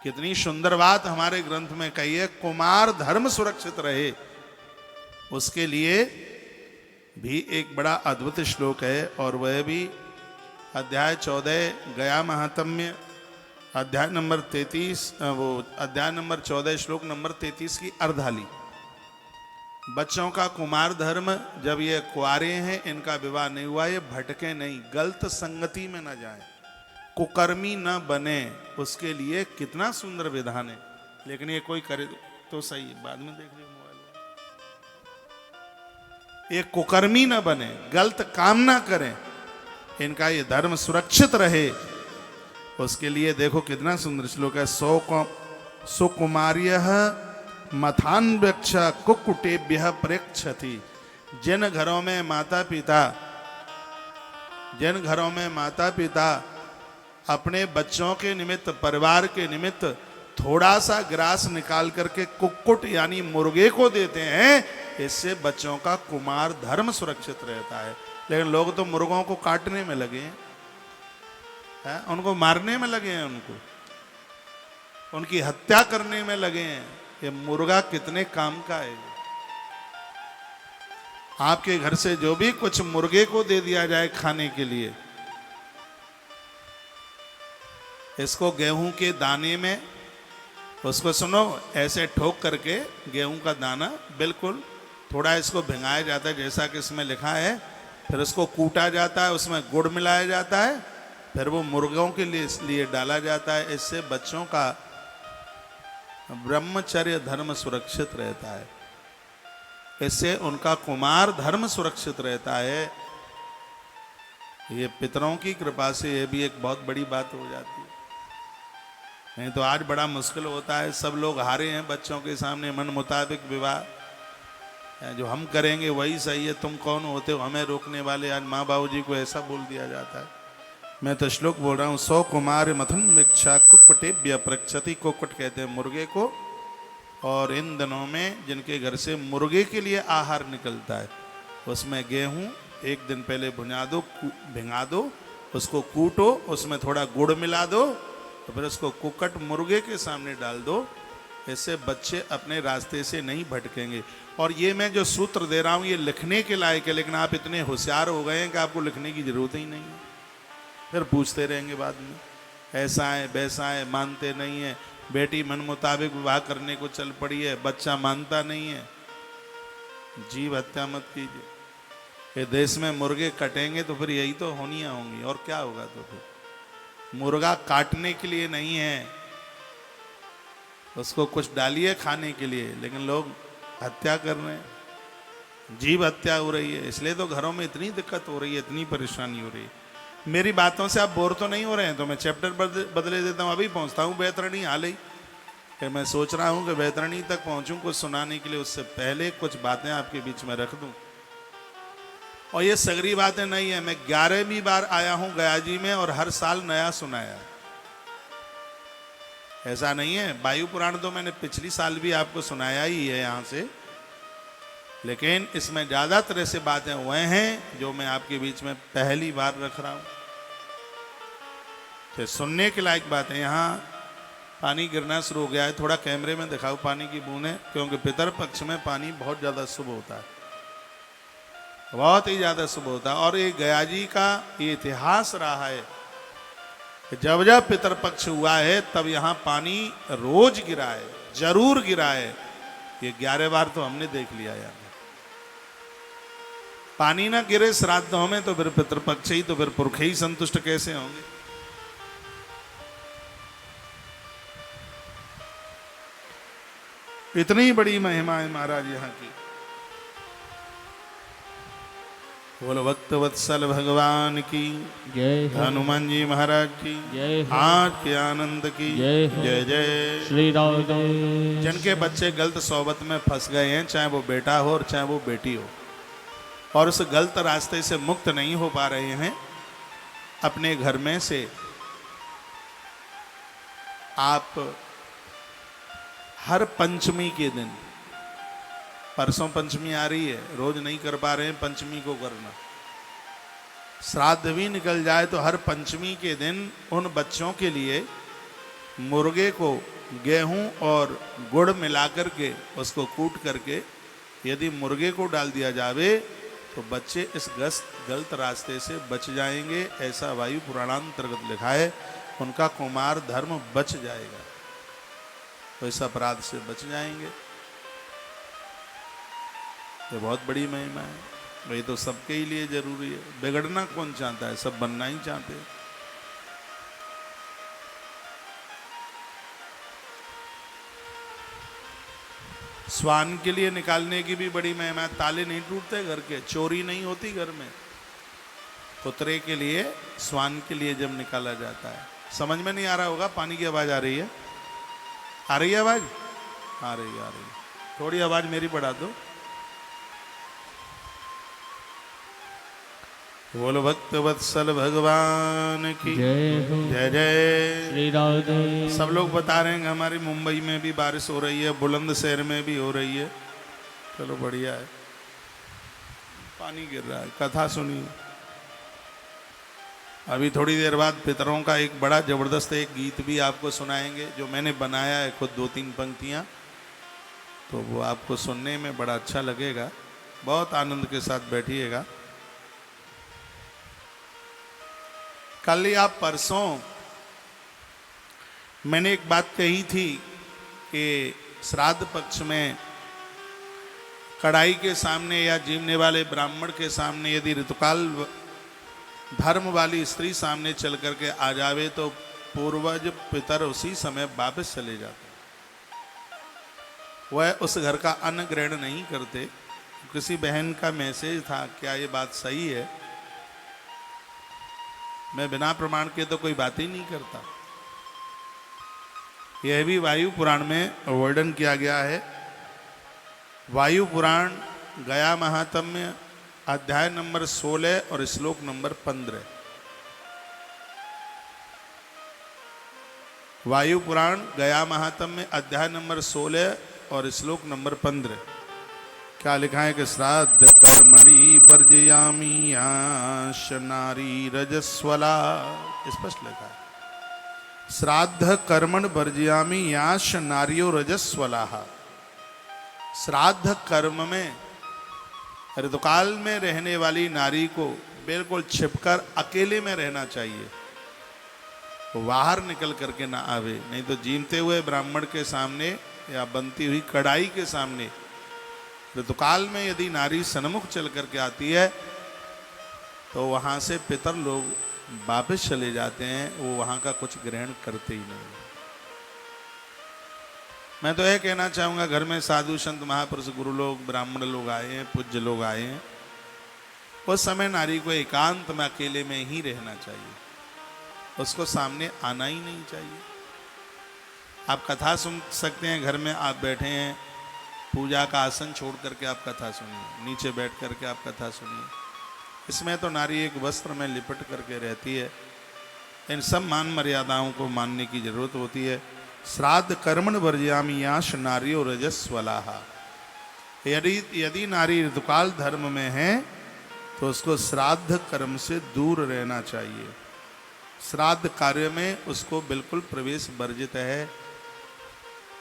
कितनी सुंदर बात हमारे ग्रंथ में कही है, कुमार धर्म सुरक्षित रहे, उसके लिए भी एक बड़ा अद्भुत श्लोक है। और वह भी अध्याय 14 गया महात्म्य अध्याय नंबर 33, वो अध्याय नंबर 14 श्लोक नंबर 33 की अर्धाली। बच्चों का कुमार धर्म, जब ये कुआरे हैं, इनका विवाह नहीं हुआ, ये भटके नहीं, गलत संगति में ना जाए, कुकर्मी न बने, उसके लिए कितना सुंदर विधान है। लेकिन ये कोई करे तो सही, बाद में देख लियो मोबाइल में। ये कुकर्मी न बने, गलत काम ना करें, इनका ये धर्म सुरक्षित रहे, उसके लिए देखो कितना सुंदर श्लोक है। सुकुमार्य मथान वृक्ष कुक्कुटेभ्य प्रेक्षति। जिन घरों में माता पिता अपने बच्चों के निमित्त, परिवार के निमित्त थोड़ा सा ग्रास निकाल करके कुक्कुट यानी मुर्गे को देते हैं, इससे बच्चों का कुमार धर्म सुरक्षित रहता है। लेकिन लोग तो मुर्गों को काटने में लगे हैं, उनको मारने में लगे हैं, उनकी हत्या करने में लगे हैं। ये मुर्गा कितने काम का है। आपके घर से जो भी कुछ मुर्गे को दे दिया जाए खाने के लिए, इसको गेहूं के दाने में, उसको सुनो, ऐसे ठोक करके गेहूं का दाना बिल्कुल थोड़ा इसको भिंगाया जाता है जैसा कि इसमें लिखा है, फिर उसको कूटा जाता है, उसमें गुड़ मिलाया जाता है, फिर वो मुर्गों के लिए इसलिए डाला जाता है। इससे बच्चों का ब्रह्मचर्य धर्म सुरक्षित रहता है, इससे उनका कुमार धर्म सुरक्षित रहता है। ये पितरों की कृपा से ये भी एक बहुत बड़ी बात हो जाती है। नहीं तो आज बड़ा मुश्किल होता है, सब लोग हारे हैं बच्चों के सामने, मन मुताबिक विवाह, जो हम करेंगे वही सही है, तुम कौन होते हो हमें रोकने वाले। आज माँ बाबू जी को ऐसा बोल दिया जाता है। मैं तो श्लोक बोल रहा हूँ। सौ कुमार मथन वृक्षा कुक्कुटेभ्य प्रक्षति। कुक्कुट कहते हैं मुर्गे को। और इन दिनों में जिनके घर से मुर्गे के लिए आहार निकलता है, उसमें गेहूं एक दिन पहले भिंगा दो, उसको कूटो, उसमें थोड़ा गुड़ मिला दो, तो फिर उसको कुक्कट मुर्गे के सामने डाल दो। इससे बच्चे अपने रास्ते से नहीं भटकेंगे। और ये मैं जो सूत्र दे रहा हूँ ये लिखने के लायक है, लेकिन आप इतने होशियार हो गए हैं कि आपको लिखने की जरूरत ही नहीं है। फिर पूछते रहेंगे बाद में, ऐसा है वैसा है, मानते नहीं है। बेटी मन मुताबिक विवाह करने को चल पड़ी है, बच्चा मानता नहीं है। जीव हत्या मत कीजिए। ये देश में मुर्गे कटेंगे तो फिर यही तो होनियां होंगी, और क्या होगा। तो फिर मुर्गा काटने के लिए नहीं है, उसको कुछ डालिए खाने के लिए, लेकिन लोग हत्या कर रहे हैं, जीव हत्या हो रही है। इसलिए तो घरों में इतनी दिक्कत हो रही है, इतनी परेशानी हो रही है। मेरी बातों से आप बोर तो नहीं हो रहे हैं, तो मैं चैप्टर बदले देता हूँ। अभी पहुँचता हूँ बैतरणी हाल ही, फिर मैं सोच रहा हूँ कि बैतरणी तक पहुँचूँ कुछ सुनाने के लिए, उससे पहले कुछ बातें आपके बीच में रख दूँ। और ये सगरी बातें नहीं है, मैं 11वीं बार आया हूँ गया जी में, और हर साल नया सुनाया। ऐसा नहीं है, वायु पुराण तो मैंने पिछली साल भी आपको सुनाया ही है यहाँ से, लेकिन इसमें ज्यादा तरह से बातें हुए हैं जो मैं आपके बीच में पहली बार रख रहा हूँ। तो सुनने के लायक बातें। यहाँ पानी गिरना शुरू हो गया है, थोड़ा कैमरे में दिखाओ पानी की बूंदें, क्योंकि पितर पक्ष में पानी बहुत ज्यादा शुभ होता है, बहुत ही ज्यादा शुभ होता है। और ये गया जी का ये इतिहास रहा है, जब जब पितरपक्ष हुआ है तब यहाँ पानी रोज गिरा है, जरूर गिरा है। ये 11 बार तो हमने देख लिया यार। पानी ना गिरे श्राद्धों में तो फिर पितरपक्ष ही, तो फिर पुरखे ही संतुष्ट कैसे होंगे। इतनी बड़ी महिमा है महाराज यहाँ की। बोलो भक्त वत्सल भगवान की जय हो। हनुमान जी महाराज की जय हो। आज के आनंद की जय हो। जय जय। श्री राधे। जिनके बच्चे गलत सोबत में फंस गए हैं, चाहे वो बेटा हो और चाहे वो बेटी हो, और उस गलत रास्ते से मुक्त नहीं हो पा रहे हैं, अपने घर में से आप हर पंचमी के दिन, परसों पंचमी आ रही है, रोज नहीं कर पा रहे हैं, पंचमी को करना। श्राद्ध भी निकल जाए तो हर पंचमी के दिन उन बच्चों के लिए मुर्गे को गेहूं और गुड़ मिलाकर के उसको कूट करके यदि मुर्गे को डाल दिया जावे तो बच्चे इस गलत रास्ते से बच जाएंगे। ऐसा वायु पुराणांतर्गत लिखा है। उनका कुमार धर्म बच जाएगा, तो इस अपराध से बच जाएंगे। ये बहुत बड़ी महिमा है। वही तो सबके ही लिए जरूरी है। बिगड़ना कौन चाहता है, सब बनना ही चाहते हैं। स्वान के लिए निकालने की भी बड़ी महिमा है। ताले नहीं टूटते घर के, चोरी नहीं होती घर में। पुतरे के लिए, स्वान के लिए जब निकाला जाता है। समझ में नहीं आ रहा होगा, पानी की आवाज आ रही है? आ रही है आवाज? आ रही है, आ रही है। थोड़ी आवाज मेरी बढ़ा दो। बोलो भक्त वत्सल भगवान की जय हो। जय जय। श्री राधे। सब लोग बता रहे हैं कि हमारी मुंबई में भी बारिश हो रही है, बुलंदशहर में भी हो रही है। चलो बढ़िया है, पानी गिर रहा है। कथा सुनिए। अभी थोड़ी देर बाद पितरों का एक बड़ा जबरदस्त एक गीत भी आपको सुनाएंगे, जो मैंने बनाया है खुद, 2-3 पंक्तियां। तो वो आपको सुनने में बड़ा अच्छा लगेगा। बहुत आनंद के साथ बैठिएगा। कल या परसों मैंने एक बात कही थी कि श्राद्ध पक्ष में कढ़ाई के सामने या जीवने वाले ब्राह्मण के सामने यदि ऋतुकाल धर्म वाली स्त्री सामने चल करके आ जावे तो पूर्वज पितर उसी समय वापस चले जाते। वह उस घर का अन्न ग्रहण नहीं करते। किसी बहन का मैसेज था, क्या ये बात सही है? मैं बिना प्रमाण के तो कोई बात ही नहीं करता। यह भी वायु पुराण में वर्णन किया गया है। वायु पुराण गया महात्म्य अध्याय नंबर 16 और श्लोक नंबर 15। वायु पुराण गया महात्म्य अध्याय नंबर 16 और श्लोक नंबर 15। क्या लिखा है कि श्राद्ध कर्मणि वर्जयामि याश नारी रजस्वला। स्पष्ट लिखा है, श्राद्ध कर्मण वर्जयामि याश नारियो रजस्वला। श्राद्ध कर्म में ऋतुकाल में रहने वाली नारी को बिल्कुल छिपकर अकेले में रहना चाहिए, बाहर निकल करके ना आवे। नहीं तो जीमते हुए ब्राह्मण के सामने या बनती हुई कढ़ाई के सामने ऋतुकाल में यदि नारी सन्मुख चल करके आती है तो वहां से पितर लोग वापस चले जाते हैं। वो वहां का कुछ ग्रहण करते ही नहीं। मैं तो यह कहना चाहूँगा, घर में साधु संत महापुरुष गुरु लोग ब्राह्मण लोग आए हैं, पूज्य लोग आए हैं, उस समय नारी को एकांत में अकेले में ही रहना चाहिए। उसको सामने आना ही नहीं चाहिए। आप कथा सुन सकते हैं, घर में आप बैठे हैं, पूजा का आसन छोड़ करके आप कथा सुनिए, नीचे बैठ करके आप कथा सुनिए। इसमें तो नारी एक वस्त्र में लिपट करके रहती है। इन सब मान मर्यादाओं को मानने की जरूरत होती है। श्राद्ध कर्मण वर्जयामि याश नारियो रजस्वलाहा। यदि नारी ऋतुकाल धर्म में है तो उसको श्राद्ध कर्म से दूर रहना चाहिए। श्राद्ध कार्य में उसको बिल्कुल प्रवेश वर्जित है।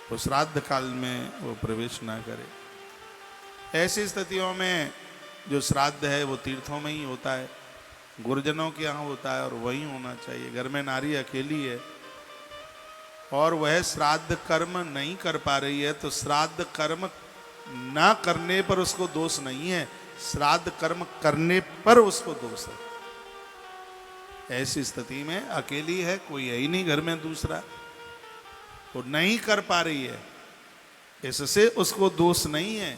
वो श्राद्ध काल में वो प्रवेश ना करे। ऐसी स्थितियों में जो श्राद्ध है वो तीर्थों में ही होता है, गुरुजनों के यहाँ होता है और वहीं होना चाहिए। घर में नारी अकेली है और वह श्राद्ध कर्म नहीं कर पा रही है तो श्राद्ध कर्म ना करने पर उसको दोष नहीं है, श्राद्ध कर्म करने पर उसको दोष है। ऐसी स्थिति में अकेली है, कोई है ही नहीं घर में दूसरा, वो नहीं कर पा रही है, इससे उसको दोष नहीं है।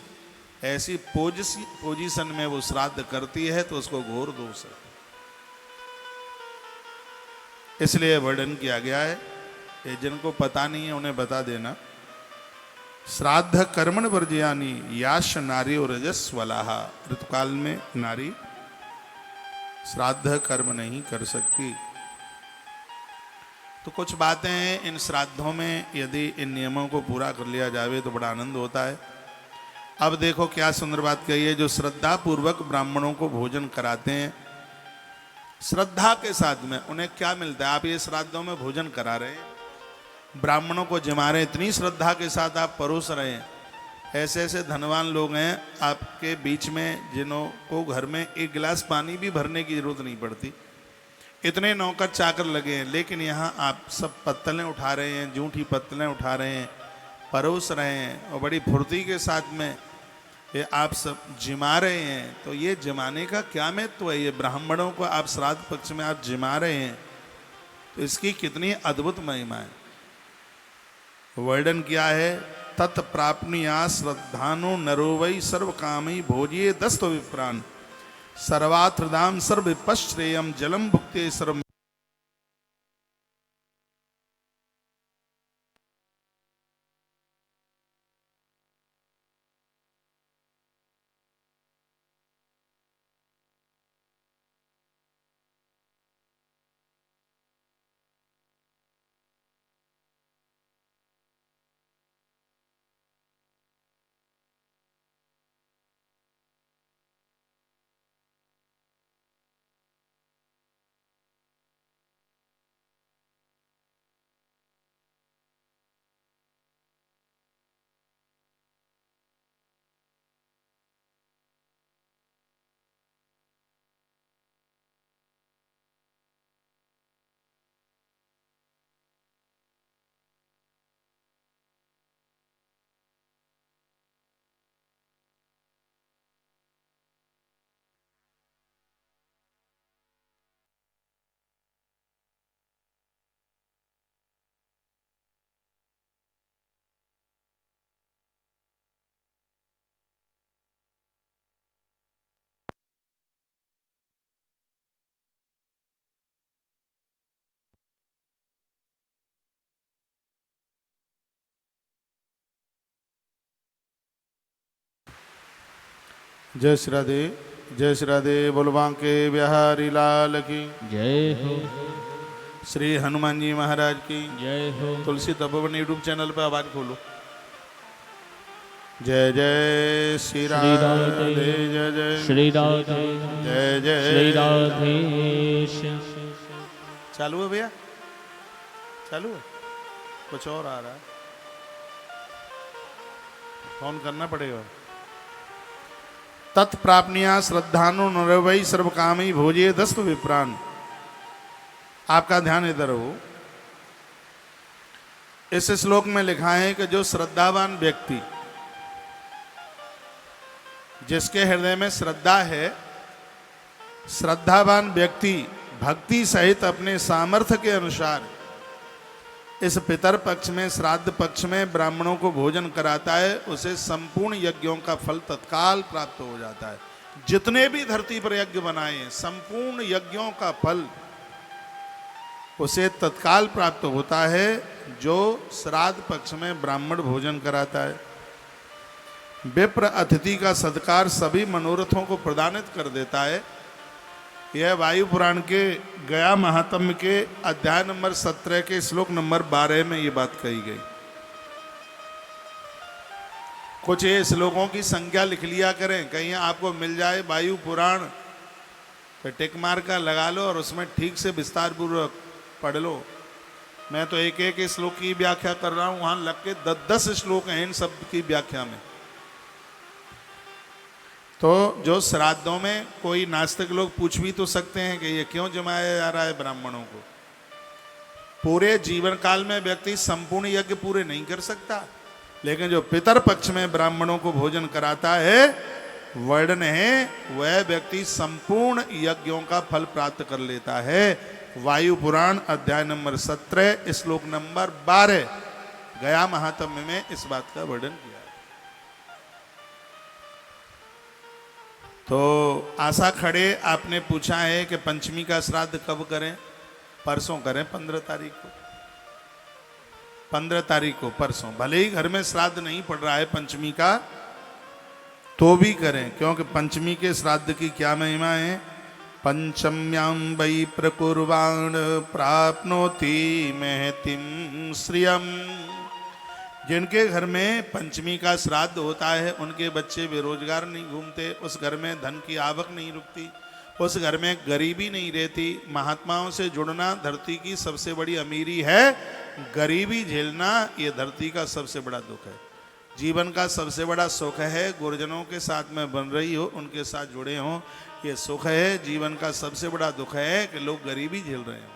ऐसी पोजीशन में वो श्राद्ध करती है तो उसको घोर दोष है। इसलिए वर्णन किया गया है, ये जिनको पता नहीं है उन्हें बता देना। श्राद्ध कर्मण वर्जयानि याश नारियो रजस्वलाहा। ऋतुकाल में नारी श्राद्ध कर्म नहीं कर सकती। तो कुछ बातें हैं इन श्राद्धों में, यदि इन नियमों को पूरा कर लिया जावे तो बड़ा आनंद होता है। अब देखो क्या सुंदर बात कही है। जो श्रद्धा पूर्वक ब्राह्मणों को भोजन कराते हैं, श्रद्धा के साथ में उन्हें क्या मिलता है? आप ये श्राद्धों में भोजन करा रहे हैं, ब्राह्मणों को जमा रहे हैं, इतनी श्रद्धा के साथ आप परोस रहे हैं। ऐसे ऐसे धनवान लोग हैं आपके बीच में जिन्हों को घर में एक गिलास पानी भी भरने की जरूरत नहीं पड़ती, इतने नौकर चाकर लगे हैं, लेकिन यहाँ आप सब पत्तलें उठा रहे हैं, जूठी पत्तलें उठा रहे हैं, परोस रहे हैं और बड़ी फुर्ती के साथ में ये आप सब जिमा रहे हैं। तो ये जमाने का क्या महत्व है? ये ब्राह्मणों को आप श्राद्ध पक्ष में आप जिमा रहे हैं तो इसकी कितनी अद्भुत महिमा है। वर्णन किया है तत्प्राप्निया श्रद्धानो नरो वै सर्व कामी भोजिए दस्त विप्रान सर्वात्रदाम सर्व विपश्रेयम जलम भुक्ते सर्व। जय श्री राधे, जय श्री राधे। बोलवा के बिहारी लाल की जय हो, श्री हनुमान जी महाराज की जय हो। तुलसी तपोवन यूट्यूब चैनल पर आवाज खोलो। जय जय श्री राधे, जय जय श्री राधे, जय श्री जय। राधेश। चालू है भैया, चालू है, कुछ और आ रहा है, फोन करना पड़ेगा। तत्प्राप्निया श्रद्धानु नरवै सर्व कामी भोजे दस्त विप्रान। आपका ध्यान इधर हो। इस श्लोक में लिखा है कि जो श्रद्धावान व्यक्ति, जिसके हृदय में श्रद्धा है, श्रद्धावान व्यक्ति भक्ति सहित अपने सामर्थ्य के अनुसार इस पितर पक्ष में, श्राद्ध पक्ष में ब्राह्मणों को भोजन कराता है, उसे संपूर्ण यज्ञों का फल तत्काल प्राप्त हो जाता है। जितने भी धरती पर यज्ञ बनाए हैं, संपूर्ण यज्ञों का फल उसे तत्काल प्राप्त होता है, जो श्राद्ध पक्ष में ब्राह्मण भोजन कराता है। विप्र अतिथि का सत्कार सभी मनोरथों को प्रदानित कर देता है। यह वायु पुराण के गया महात्म्य के अध्याय नंबर 17 के श्लोक नंबर 12 में ये बात कही गई। कुछ ये श्लोकों की संख्या लिख लिया करें, कहीं आपको मिल जाए वायु पुराण तो टिक मार का लगा लो और उसमें ठीक से विस्तार पूर्वक पढ़ लो। मैं तो एक एक श्लोक की व्याख्या कर रहा हूं, वहां लग के 10 श्लोक हैं इन सब की व्याख्या में। तो जो श्राद्धों में कोई नास्तिक लोग पूछ भी तो सकते हैं कि ये क्यों जमाया जा रहा है ब्राह्मणों को। पूरे जीवन काल में व्यक्ति संपूर्ण यज्ञ पूरे नहीं कर सकता, लेकिन जो पितर पक्ष में ब्राह्मणों को भोजन कराता है, वर्णन है, वह व्यक्ति संपूर्ण यज्ञों का फल प्राप्त कर लेता है। वायु पुराण अध्याय नंबर 17 श्लोक नंबर 12 गया महात्म्य में इस बात का वर्णन किया। तो आशा खड़े आपने पूछा है कि पंचमी का श्राद्ध कब करें। परसों करें, 15 तारीख को। 15 तारीख को परसों, भले ही घर में श्राद्ध नहीं पड़ रहा है पंचमी का, तो भी करें, क्योंकि पंचमी के श्राद्ध की क्या महिमा है। पंचम्यां वै प्रकुर्वाण प्राप्नोति महतिम श्रियम। जिनके घर में पंचमी का श्राद्ध होता है, उनके बच्चे बेरोजगार नहीं घूमते, उस घर में धन की आवक नहीं रुकती, उस घर में गरीबी नहीं रहती। महात्माओं से जुड़ना धरती की सबसे बड़ी अमीरी है। गरीबी झेलना ये धरती का सबसे बड़ा दुख है। जीवन का सबसे बड़ा सुख है गुरुजनों के साथ में बन रही हो, उनके साथ जुड़े हो, ये सुख है। जीवन का सबसे बड़ा दुख है कि लोग गरीबी झेल रहे हो।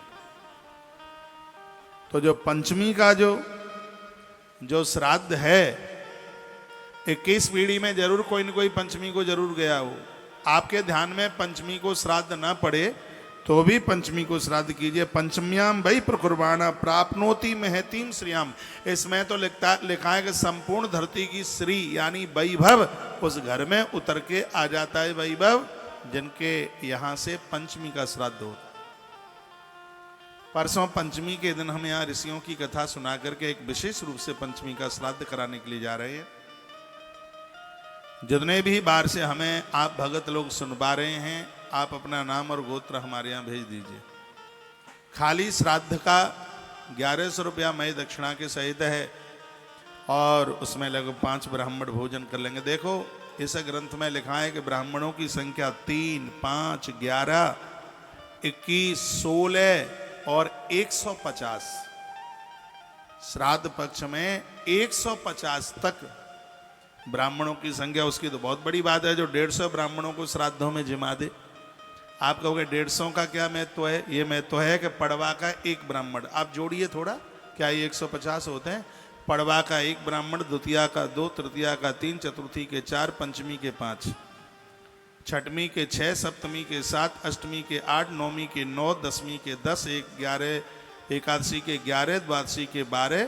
तो जो पंचमी का जो श्राद्ध है, 21 पीढ़ी में जरूर कोई न कोई पंचमी को जरूर गया हो। आपके ध्यान में पंचमी को श्राद्ध न पड़े तो भी पंचमी को श्राद्ध कीजिए। पंचम्याम वही प्रकुर्बाणा प्राप्नोति महतीम श्रियाम। इसमें तो लिखा है कि संपूर्ण धरती की श्री यानी वैभव उस घर में उतर के आ जाता है, वैभव जिनके यहां से पंचमी का श्राद्ध होता है। परसों पंचमी के दिन हम यहाँ ऋषियों की कथा सुना करके एक विशेष रूप से पंचमी का श्राद्ध कराने के लिए जा रहे हैं। जितने भी बार से हमें आप भगत लोग सुनवा रहे हैं, आप अपना नाम और गोत्र हमारे यहाँ भेज दीजिए। खाली श्राद्ध का 1100 रुपया मई दक्षिणा के सहित है और उसमें लगभग 5 ब्राह्मण भोजन कर लेंगे। देखो इस ग्रंथ में लिखा है कि ब्राह्मणों की संख्या 3, 5, 11, 21, 16 और 150। श्राद्ध पक्ष में 150 तक ब्राह्मणों की संख्या, उसकी तो बहुत बड़ी बात है। जो 150 ब्राह्मणों को श्राद्धों में जिमा दे। आप कहोगे 150 का क्या महत्व है? ये महत्व है कि पड़वा का एक ब्राह्मण, आप जोड़िए थोड़ा, क्या ये 150 होते हैं? पड़वा का एक ब्राह्मण, द्वितीया का 2, तृतीया का 3, चतुर्थी के 4, पंचमी के 5, छठवीं के 6, सप्तमी के 7, अष्टमी के 8, नौवीं के 9, दसवीं के 10, 11, एकादशी के 11, द्वादशी के 12,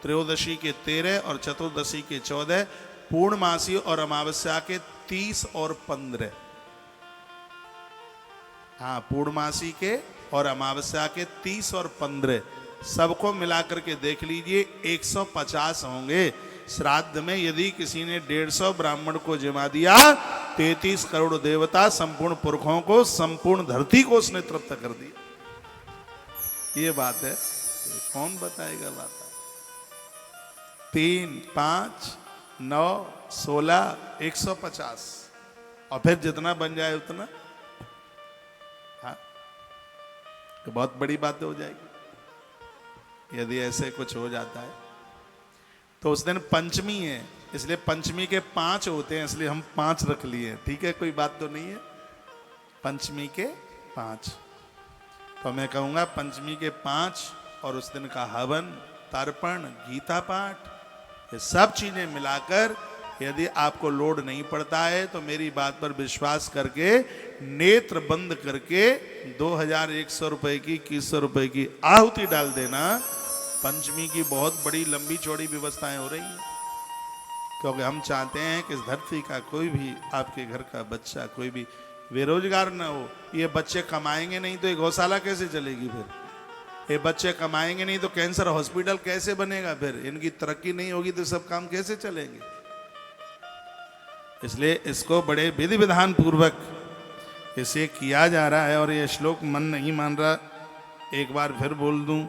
त्रयोदशी के 13 और चतुर्दशी के 14, पूर्णमासी और अमावस्या के 30 और 15। हाँ, पूर्णमासी के और अमावस्या के 30 और 15 सबको मिलाकर के देख लीजिए 150 होंगे। श्राद्ध में यदि किसी ने 150 ब्राह्मण को जिमा दिया, 33 करोड़ देवता, संपूर्ण पुरखों को, संपूर्ण धरती को उसने तृप्त कर दिया। ये बात है, कौन बताएगा बात? 3, 5, 9, 16, 150 और फिर जितना बन जाए उतना। हाँ, तो बहुत बड़ी बात हो जाएगी यदि ऐसे कुछ हो जाता है। तो उस दिन पंचमी है, इसलिए पंचमी के 5 होते हैं, इसलिए हम 5 रख लिए। ठीक है, कोई बात तो नहीं है। पंचमी के 5 तो मैं कहूँगा पंचमी के 5 और उस दिन का हवन, तर्पण, गीता पाठ, ये सब चीजें मिलाकर यदि आपको लोड नहीं पड़ता है तो मेरी बात पर विश्वास करके नेत्र बंद करके 2100 रुपए की, 2100 रुपए की आहुति डाल देना। पंचमी की बहुत बड़ी लंबी चौड़ी व्यवस्थाएं हो रही हैं, क्योंकि हम चाहते हैं कि इस धरती का कोई भी आपके घर का बच्चा कोई भी बेरोजगार ना हो। ये बच्चे कमाएंगे नहीं तो ये गौशाला कैसे चलेगी? फिर ये बच्चे कमाएंगे नहीं तो कैंसर हॉस्पिटल कैसे बनेगा? फिर इनकी तरक्की नहीं होगी तो सब काम कैसे चलेंगे? इसलिए इसको बड़े विधि विधान पूर्वक इसे किया जा रहा है। और ये श्लोक मन नहीं मान रहा, एक बार फिर बोल दूं।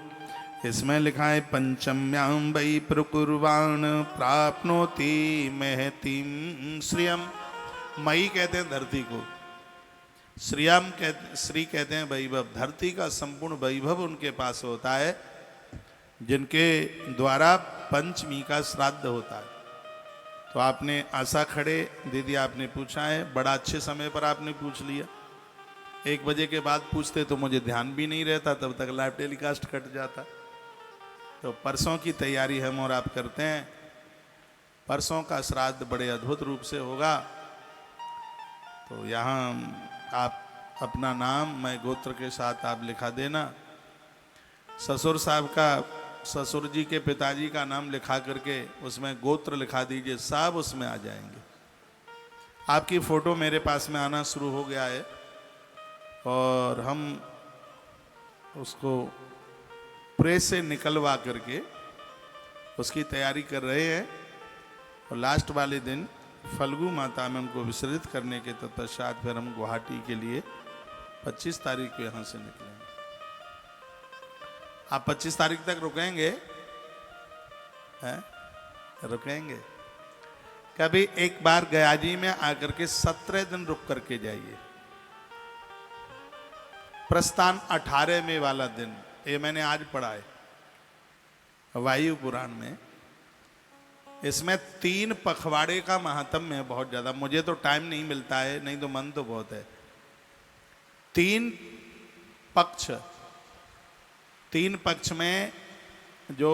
इसमें लिखा है पंचम्यां वै प्रकुर्वाण प्राप्नोति महतीम श्रियम। मई कहते हैं धरती को, श्रियम श्री कहते हैं वैभव। धरती का संपूर्ण वैभव उनके पास होता है जिनके द्वारा पंचमी का श्राद्ध होता है। तो आपने आशा खड़े दीदी आपने पूछा है, बड़ा अच्छे समय पर आपने पूछ लिया। 1 बजे के बाद पूछते तो मुझे ध्यान भी नहीं रहता, तब तक लाइव टेलीकास्ट कट जाता। तो परसों की तैयारी हम और आप करते हैं। परसों का श्राद्ध बड़े अद्भुत रूप से होगा। तो यहाँ आप अपना नाम मैं गोत्र के साथ आप लिखा देना। ससुर साहब का, ससुर जी के पिताजी का नाम लिखा करके उसमें गोत्र लिखा दीजिए, सब उसमें आ जाएंगे। आपकी फ़ोटो मेरे पास में आना शुरू हो गया है और हम उसको प्रेस से निकलवा करके उसकी तैयारी कर रहे हैं। और लास्ट वाले दिन फल्गु माता में उनको विसर्जित करने के तत्पश्चात फिर हम गुवाहाटी के लिए 25 तारीख को यहाँ से निकलेंगे। आप 25 तारीख तक रुकेंगे? हैं? रुकेंगे? कभी एक बार गया जी में आकर के 17 दिन रुक करके जाइए। प्रस्थान 18वें वाला दिन, ये मैंने आज पढ़ा है वायु पुराण में। इसमें 3 पखवाड़े का महात्म्य है बहुत ज्यादा। मुझे तो टाइम नहीं मिलता है, नहीं तो मन तो बहुत है। 3 पक्ष, 3 पक्ष में जो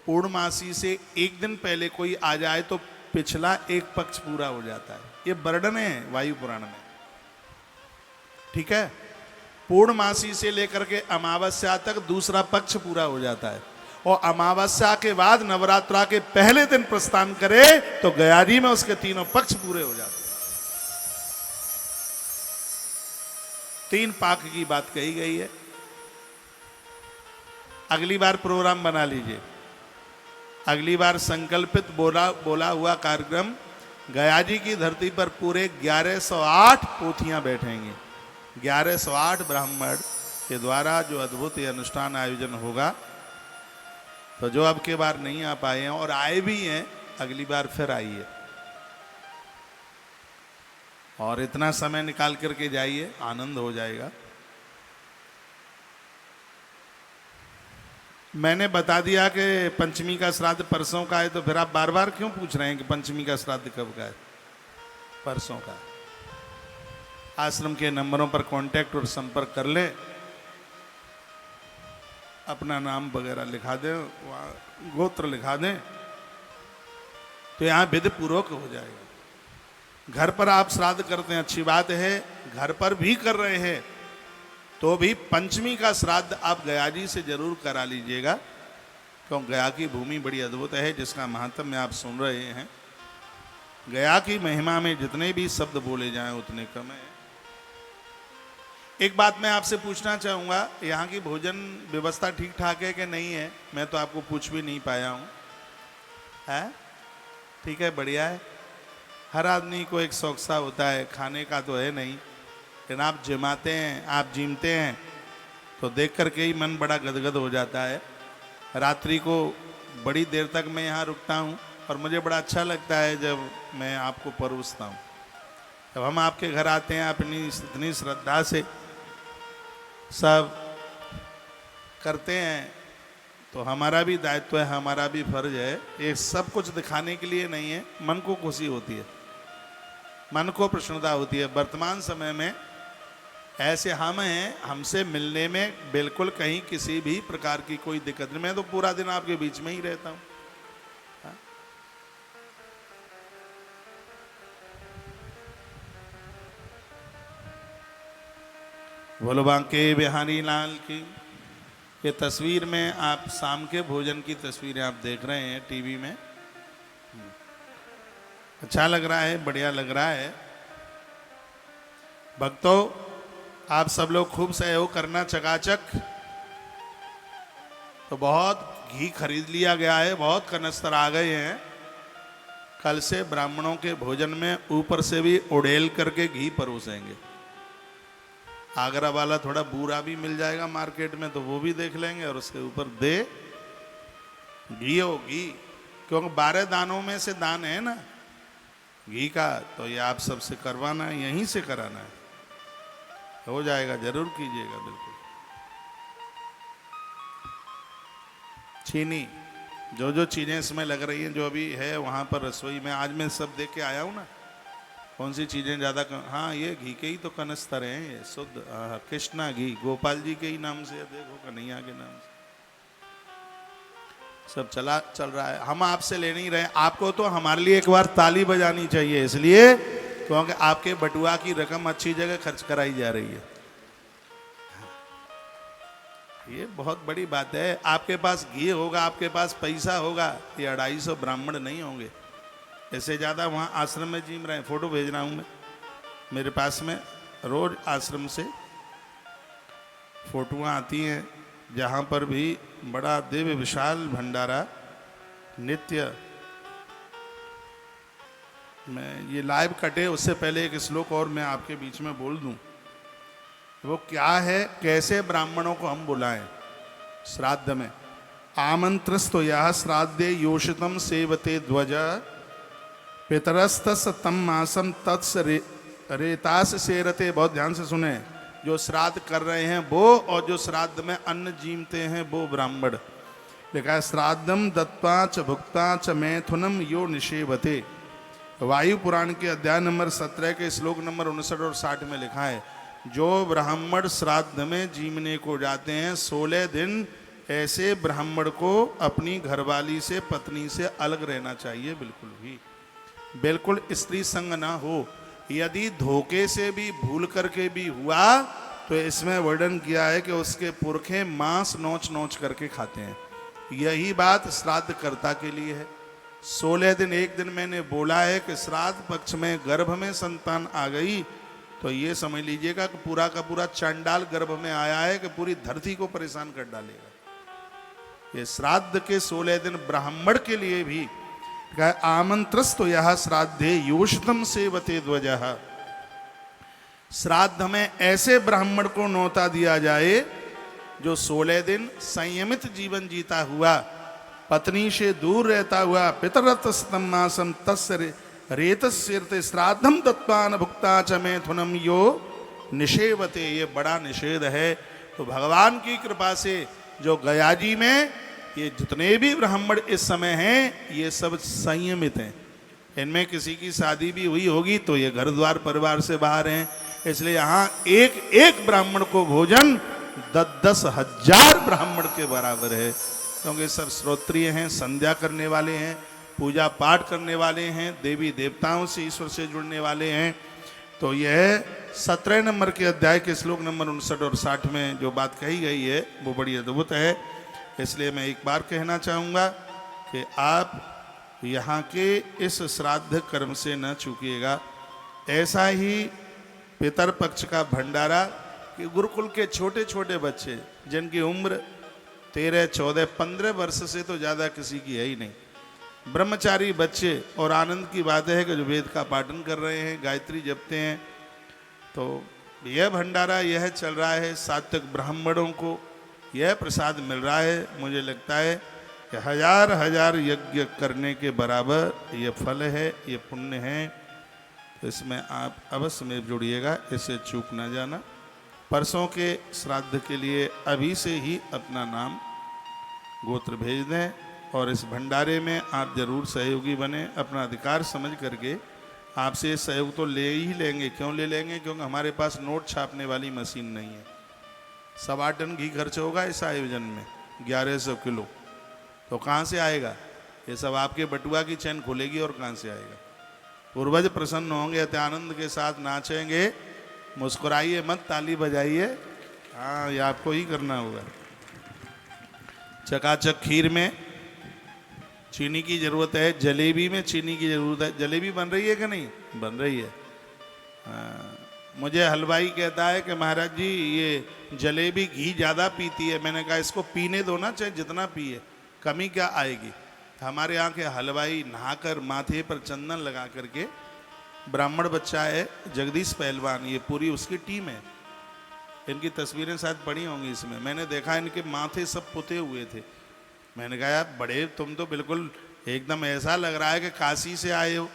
पूर्णमासी से एक दिन पहले कोई आ जाए तो पिछला एक पक्ष पूरा हो जाता है। ये वर्णन है वायु पुराण में, ठीक है। पूर्णमासी से लेकर के अमावस्या तक दूसरा पक्ष पूरा हो जाता है, और अमावस्या के बाद नवरात्रा के पहले दिन प्रस्थान करे तो गया जी में उसके तीनों पक्ष पूरे हो जाते हैं। 3 पाक की बात कही गई है। अगली बार प्रोग्राम बना लीजिए, अगली बार संकल्पित बोला हुआ कार्यक्रम गया जी की धरती पर पूरे 1108 पोथियां बैठेंगी। 1108 ब्राह्मण के द्वारा जो अद्भुत ये अनुष्ठान आयोजन होगा, तो जो अब के बार नहीं आ पाए हैं और आए भी हैं, अगली बार फिर आइए और इतना समय निकाल करके जाइए, आनंद हो जाएगा। मैंने बता दिया कि पंचमी का श्राद्ध परसों का है, तो फिर आप बार बार क्यों पूछ रहे हैं कि पंचमी का श्राद्ध कब का है? परसों का। आश्रम के नंबरों पर कांटेक्ट और संपर्क कर लें, अपना नाम वगैरह लिखा दें, वहाँ गोत्र लिखा दें, तो यहाँ विधि पूर्वक हो जाएगा। घर पर आप श्राद्ध करते हैं, अच्छी बात है, घर पर भी कर रहे हैं तो भी पंचमी का श्राद्ध आप गया जी से जरूर करा लीजिएगा, क्यों गया की भूमि बड़ी अद्भुत है, जिसका महात्म्य आप सुन रहे हैं। गया की महिमा में जितने भी शब्द बोले जाएं उतने कम है। एक बात मैं आपसे पूछना चाहूँगा, यहाँ की भोजन व्यवस्था ठीक ठाक है कि नहीं है? मैं तो आपको पूछ भी नहीं पाया हूँ। है ठीक है, बढ़िया है। हर आदमी को एक शौक सा होता है, खाने का तो है नहीं, लेकिन आप जिमाते हैं, आप जीमते हैं तो देख करके ही मन बड़ा गदगद हो जाता है। रात्रि को बड़ी देर तक मैं यहाँ रुकता हूँ और मुझे बड़ा अच्छा लगता है जब मैं आपको परोसता हूँ। जब हम आपके घर आते हैं अपनी इतनी श्रद्धा से सब करते हैं, तो हमारा भी दायित्व है, हमारा भी फर्ज है। ये सब कुछ दिखाने के लिए नहीं है, मन को खुशी होती है, मन को प्रसन्नता होती है। वर्तमान समय में ऐसे हम हैं, हमसे मिलने में बिल्कुल कहीं किसी भी प्रकार की कोई दिक्कत नहीं। मैं तो पूरा दिन आपके बीच में ही रहता हूँ। बोलो बांके बिहारी लाल की। ये तस्वीर में आप शाम के भोजन की तस्वीरें आप देख रहे हैं टीवी में। अच्छा लग रहा है, बढ़िया लग रहा है। भक्तों, आप सब लोग खूब सहयोग करना चकाचक। तो बहुत घी खरीद लिया गया है, बहुत कनस्तर आ गए हैं। कल से ब्राह्मणों के भोजन में ऊपर से भी उड़ेल करके घी परोसेंगे। आगरा वाला थोड़ा बूरा भी मिल जाएगा मार्केट में, तो वो भी देख लेंगे और उसके ऊपर दे घी हो घी, क्योंकि 12 दानों में से दान है ना घी का, तो ये आप सबसे करवाना है, यहीं से कराना है, हो जाएगा, जरूर कीजिएगा। बिल्कुल चीनी जो जो चीजें इसमें लग रही हैं, जो अभी है वहां पर रसोई में, आज मैं सब देख के आया हूं ना, कौन सी चीजें ज्यादा हाँ, ये घी के ही तो कनस्तर हैं, ये शुद्ध कृष्णा घी, गोपाल जी के ही नाम से, देखो कन्हैया के नाम से सब चल रहा है। हम आपसे ले नहीं रहे, आपको तो हमारे लिए एक बार ताली बजानी चाहिए, इसलिए क्योंकि आपके बटुआ की रकम अच्छी जगह खर्च कराई जा रही है। ये बहुत बड़ी बात है। आपके पास घी होगा, आपके पास पैसा होगा, ये 250 ब्राह्मण नहीं होंगे, इससे ज़्यादा वहाँ आश्रम में जीम रहे हैं। फोटो भेज रहा हूँ मैं, मेरे पास में रोज आश्रम से फोटोआँ आती हैं, जहाँ पर भी बड़ा दिव्य विशाल भंडारा नित्य। मैं ये लाइव कटे उससे पहले एक श्लोक और मैं आपके बीच में बोल दूं। वो क्या है, कैसे ब्राह्मणों को हम बुलाएं श्राद्ध में। आमंत्रस्तो यह श्राद्धे योषितम सेवते ध्वज पितरस्तस तम मासम तत्स रेतास सेरते। बहुत ध्यान से सुने, जो श्राद्ध कर रहे हैं वो और जो श्राद्ध में अन्न जीमते हैं वो ब्राह्मण। लिखा है श्राद्धम दत्वा च भुक्ता च मैथुनम यो निषेवते। वायु पुराण के अध्याय नंबर 17 के श्लोक नंबर 59 और 60 में लिखा है, जो ब्राह्मण श्राद्ध में जीमने को जाते हैं 16 दिन ऐसे ब्राह्मण को अपनी घरवाली से, पत्नी से अलग रहना चाहिए, बिल्कुल स्त्री संग ना हो। यदि धोखे से भी भूल करके भी हुआ तो इसमें वर्णन किया है कि उसके पुरखे मांस नोच नोच करके खाते हैं। यही बात श्राद्ध कर्ता के लिए है। 16 दिन, एक दिन मैंने बोला है कि श्राद्ध पक्ष में गर्भ में संतान आ गई तो ये समझ लीजिएगा कि पूरा का पूरा चांडाल गर्भ में आया है कि पूरी धरती को परेशान कर डालेगा। ये श्राद्ध के 16 दिन ब्राह्मण के लिए भी आमंत्रस्तो यह श्राद्धे योषितम सेवते ध्वजः। श्राद्ध में ऐसे ब्राह्मण को न्योता दिया जाए जो 16 दिन संयमित जीवन जीता हुआ, पत्नी से दूर रहता हुआ, पितरतस्तम मासम तस्य रेतस्यर्ते श्राद्धम तत्वान भुक्ता च मैथुनम यो निषेवते। ये बड़ा निषेध है। तो भगवान की कृपा से जो गया जी में ये जितने भी ब्राह्मण इस समय हैं ये सब संयमित हैं। इनमें किसी की शादी भी हुई होगी तो ये घर द्वार परिवार से बाहर हैं। इसलिए यहाँ एक एक ब्राह्मण को भोजन 10-10 हजार ब्राह्मण के बराबर है, क्योंकि सब श्रोत्रिय हैं, संध्या करने वाले हैं, पूजा पाठ करने वाले हैं, देवी देवताओं से ईश्वर से जुड़ने वाले हैं। तो यह 17 नंबर के अध्याय के श्लोक नंबर 59 और 60 में जो बात कही गई है वो बड़ी अद्भुत है। इसलिए मैं एक बार कहना चाहूँगा कि आप यहाँ के इस श्राद्ध कर्म से न चूकिएगा। ऐसा ही पितर पक्ष का भंडारा कि गुरुकुल के छोटे छोटे बच्चे जिनकी उम्र 13, 14, 15 वर्ष से तो ज़्यादा किसी की है ही नहीं, ब्रह्मचारी बच्चे, और आनंद की बात है कि जो वेद का पाठन कर रहे हैं, गायत्री जपते हैं, तो यह भंडारा यह चल रहा है। सात्विक ब्राह्मणों को यह प्रसाद मिल रहा है। मुझे लगता है कि हजार हजार यज्ञ करने के बराबर ये फल है, ये पुण्य है। तो इसमें आप अवश्य में जुड़िएगा, इसे चूक ना जाना। परसों के श्राद्ध के लिए अभी से ही अपना नाम गोत्र भेज दें और इस भंडारे में आप जरूर सहयोगी बने। अपना अधिकार समझ करके आपसे सहयोग तो ले ही लेंगे। क्यों ले लेंगे? क्योंकि हमारे पास नोट छापने वाली मशीन नहीं है। 8.25 टन घी खर्च होगा इस आयोजन में, 1100 किलो। तो कहाँ से आएगा? ये सब आपके बटुआ की चैन खुलेगी और कहाँ से आएगा? पूर्वज प्रसन्न होंगे, अत्यानंद के साथ नाचेंगे। मुस्कुराइए मत, ताली बजाइए। हाँ, ये आपको ही करना होगा। चकाचक खीर में चीनी की जरूरत है, जलेबी में चीनी की जरूरत है। जलेबी बन रही है कि नहीं? बन रही है। मुझे हलवाई कहता है कि महाराज जी ये जलेबी घी ज़्यादा पीती है। मैंने कहा इसको पीने दो ना, चाहे जितना पिए, कमी क्या आएगी। हमारे यहाँ के हलवाई नहाकर माथे पर चंदन लगा करके, ब्राह्मण बच्चा है जगदीश पहलवान, ये पूरी उसकी टीम है। इनकी तस्वीरें शायद पड़ी होंगी इसमें। मैंने देखा इनके माथे सब पुते हुए थे। मैंने कहा यार बड़े तुम तो बिल्कुल एकदम ऐसा लग रहा है कि काशी से आए हो।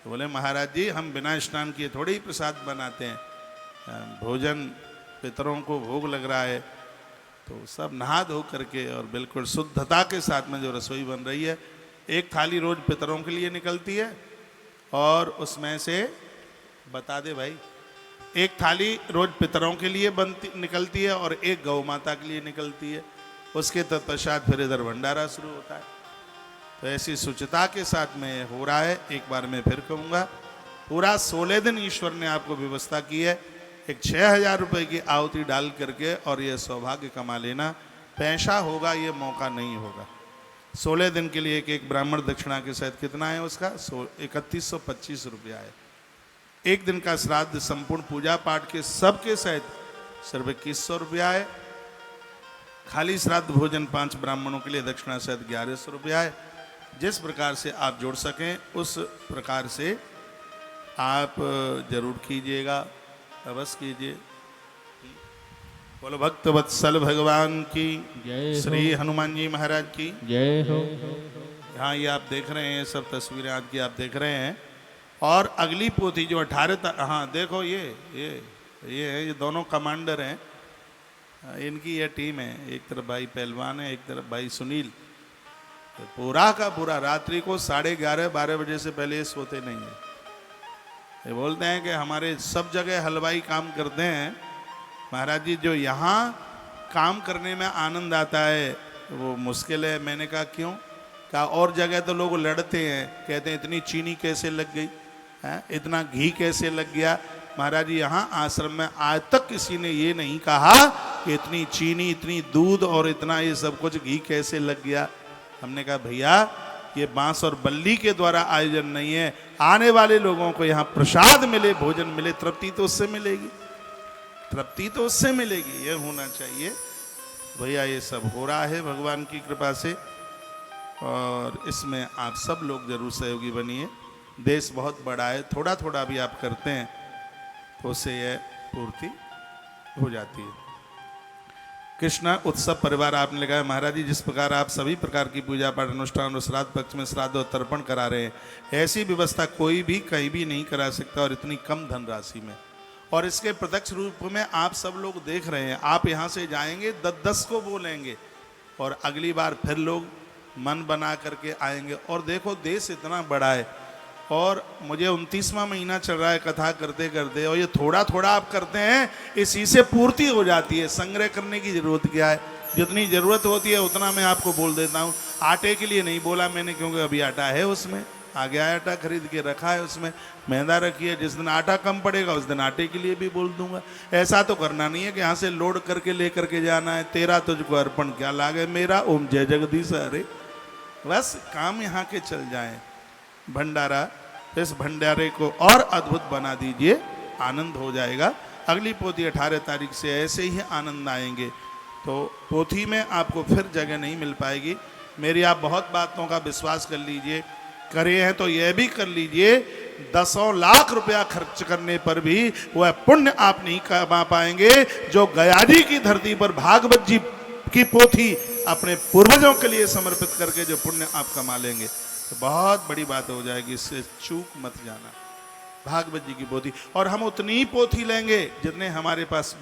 तो बोले महाराज जी हम बिना स्नान किए थोड़े ही प्रसाद बनाते हैं, भोजन पितरों को भोग लग रहा है। तो सब नहा धो करके और बिल्कुल शुद्धता के साथ में जो रसोई बन रही है, एक थाली रोज पितरों के लिए निकलती है और उसमें से बता दे भाई, एक थाली रोज पितरों के लिए निकलती है और एक गौ माता के लिए निकलती है। उसके तत्पश्चात फिर इधर भंडारा शुरू होता है। तो ऐसी शुचिता के साथ में हो रहा है। एक बार मैं फिर कहूँगा, पूरा 16 दिन ईश्वर ने आपको व्यवस्था की है। एक 6,000 रुपये की आहुति डाल करके और ये सौभाग्य कमा लेना। पैसा होगा, ये मौका नहीं होगा। 16 दिन के लिए एक एक ब्राह्मण दक्षिणा के सहित कितना है उसका? 3125 रुपया है। एक दिन का श्राद्ध संपूर्ण पूजा पाठ के सबके सहित सिर्फ 2100 रुपया है। खाली श्राद्ध भोजन 5 ब्राह्मणों के लिए दक्षिणा सहित 1100 रुपया है। जिस प्रकार से आप जोड़ सकें उस प्रकार से आप जरूर कीजिएगा, अवश्य कीजिए। बोलो भक्त वत्सल भगवान की जय श्री हनुमान जी महाराज की जय हो। यहाँ ये आप देख रहे हैं, सब तस्वीरें आज की आप देख रहे हैं। और अगली पोथी जो 18, हाँ देखो ये दोनों कमांडर हैं, इनकी ये टीम है। एक तरफ भाई पहलवान है, एक तरफ भाई सुनील। पूरा का पूरा रात्रि को 11:30-12 बजे से पहले सोते नहीं है। ये बोलते हैं कि हमारे सब जगह हलवाई काम करते हैं महाराज जी, जो यहाँ काम करने में आनंद आता है वो मुश्किल है। मैंने कहा क्यों? कहा और जगह तो लोग लड़ते हैं, कहते हैं इतनी चीनी कैसे लग गई है, इतना घी कैसे लग गया। महाराज जी यहाँ आश्रम में आज तक किसी ने ये नहीं कहा कि इतनी चीनी, इतनी दूध और इतना ये सब कुछ घी कैसे लग गया। हमने कहा भैया ये बांस और बल्ली के द्वारा आयोजन नहीं है, आने वाले लोगों को यहाँ प्रसाद मिले, भोजन मिले, तृप्ति तो उससे मिलेगी, तृप्ति तो उससे मिलेगी, ये होना चाहिए। भैया ये सब हो रहा है भगवान की कृपा से, और इसमें आप सब लोग जरूर सहयोगी बनिए। देश बहुत बड़ा है, थोड़ा थोड़ा भी आप करते हैं तो उससे यह पूर्ति हो जाती है। कृष्णा उत्सव परिवार आपने लिखा है, महाराज जी जिस प्रकार आप सभी प्रकार की पूजा पाठ अनुष्ठान और श्राद्ध पक्ष में श्राद्ध और तर्पण करा रहे हैं, ऐसी व्यवस्था कोई भी कहीं भी नहीं करा सकता और इतनी कम धनराशि में। और इसके प्रत्यक्ष रूप में आप सब लोग देख रहे हैं, आप यहाँ से जाएंगे 10-10 को बोलेंगे और अगली बार फिर लोग मन बना करके आएंगे। और देखो देश इतना बड़ा है और मुझे 29वां महीना चल रहा है कथा करते करते, और ये थोड़ा थोड़ा आप करते हैं इसी से पूर्ति हो जाती है। संग्रह करने की जरूरत क्या है, जितनी जरूरत होती है उतना मैं आपको बोल देता हूँ। आटे के लिए नहीं बोला मैंने, क्योंकि अभी आटा है उसमें, आ गया आटा खरीद के रखा है, उसमें मैदा रखी है, जिस दिन आटा कम पड़ेगा उस दिन आटे के लिए भी बोल दूंगा। ऐसा तो करना नहीं है कि यहाँ से लोड करके ले करके जाना है, तेरा तुझको अर्पण क्या लागे मेरा, ओम जय जगदीश हरे, बस काम यहाँ के चल जाए। भंडारा, इस भंडारे को और अद्भुत बना दीजिए, आनंद हो जाएगा। अगली पोथी 18 तारीख से ऐसे ही आनंद आएंगे। तो पोथी में आपको फिर जगह नहीं मिल पाएगी। मेरी आप बहुत बातों का विश्वास कर लीजिए, करे हैं तो यह भी कर लीजिए, 10 लाख रुपया खर्च करने पर भी वह पुण्य आप नहीं कमा पाएंगे जो गया जी की धरती पर भागवत जी की पोथी अपने पूर्वजों के लिए समर्पित करके जो पुण्य आप कमा लेंगे, तो बहुत बड़ी बात हो जाएगी। इससे चूक मत जाना। भागवत जी की पोथी, और हम उतनी ही पोथी लेंगे जितने हमारे पास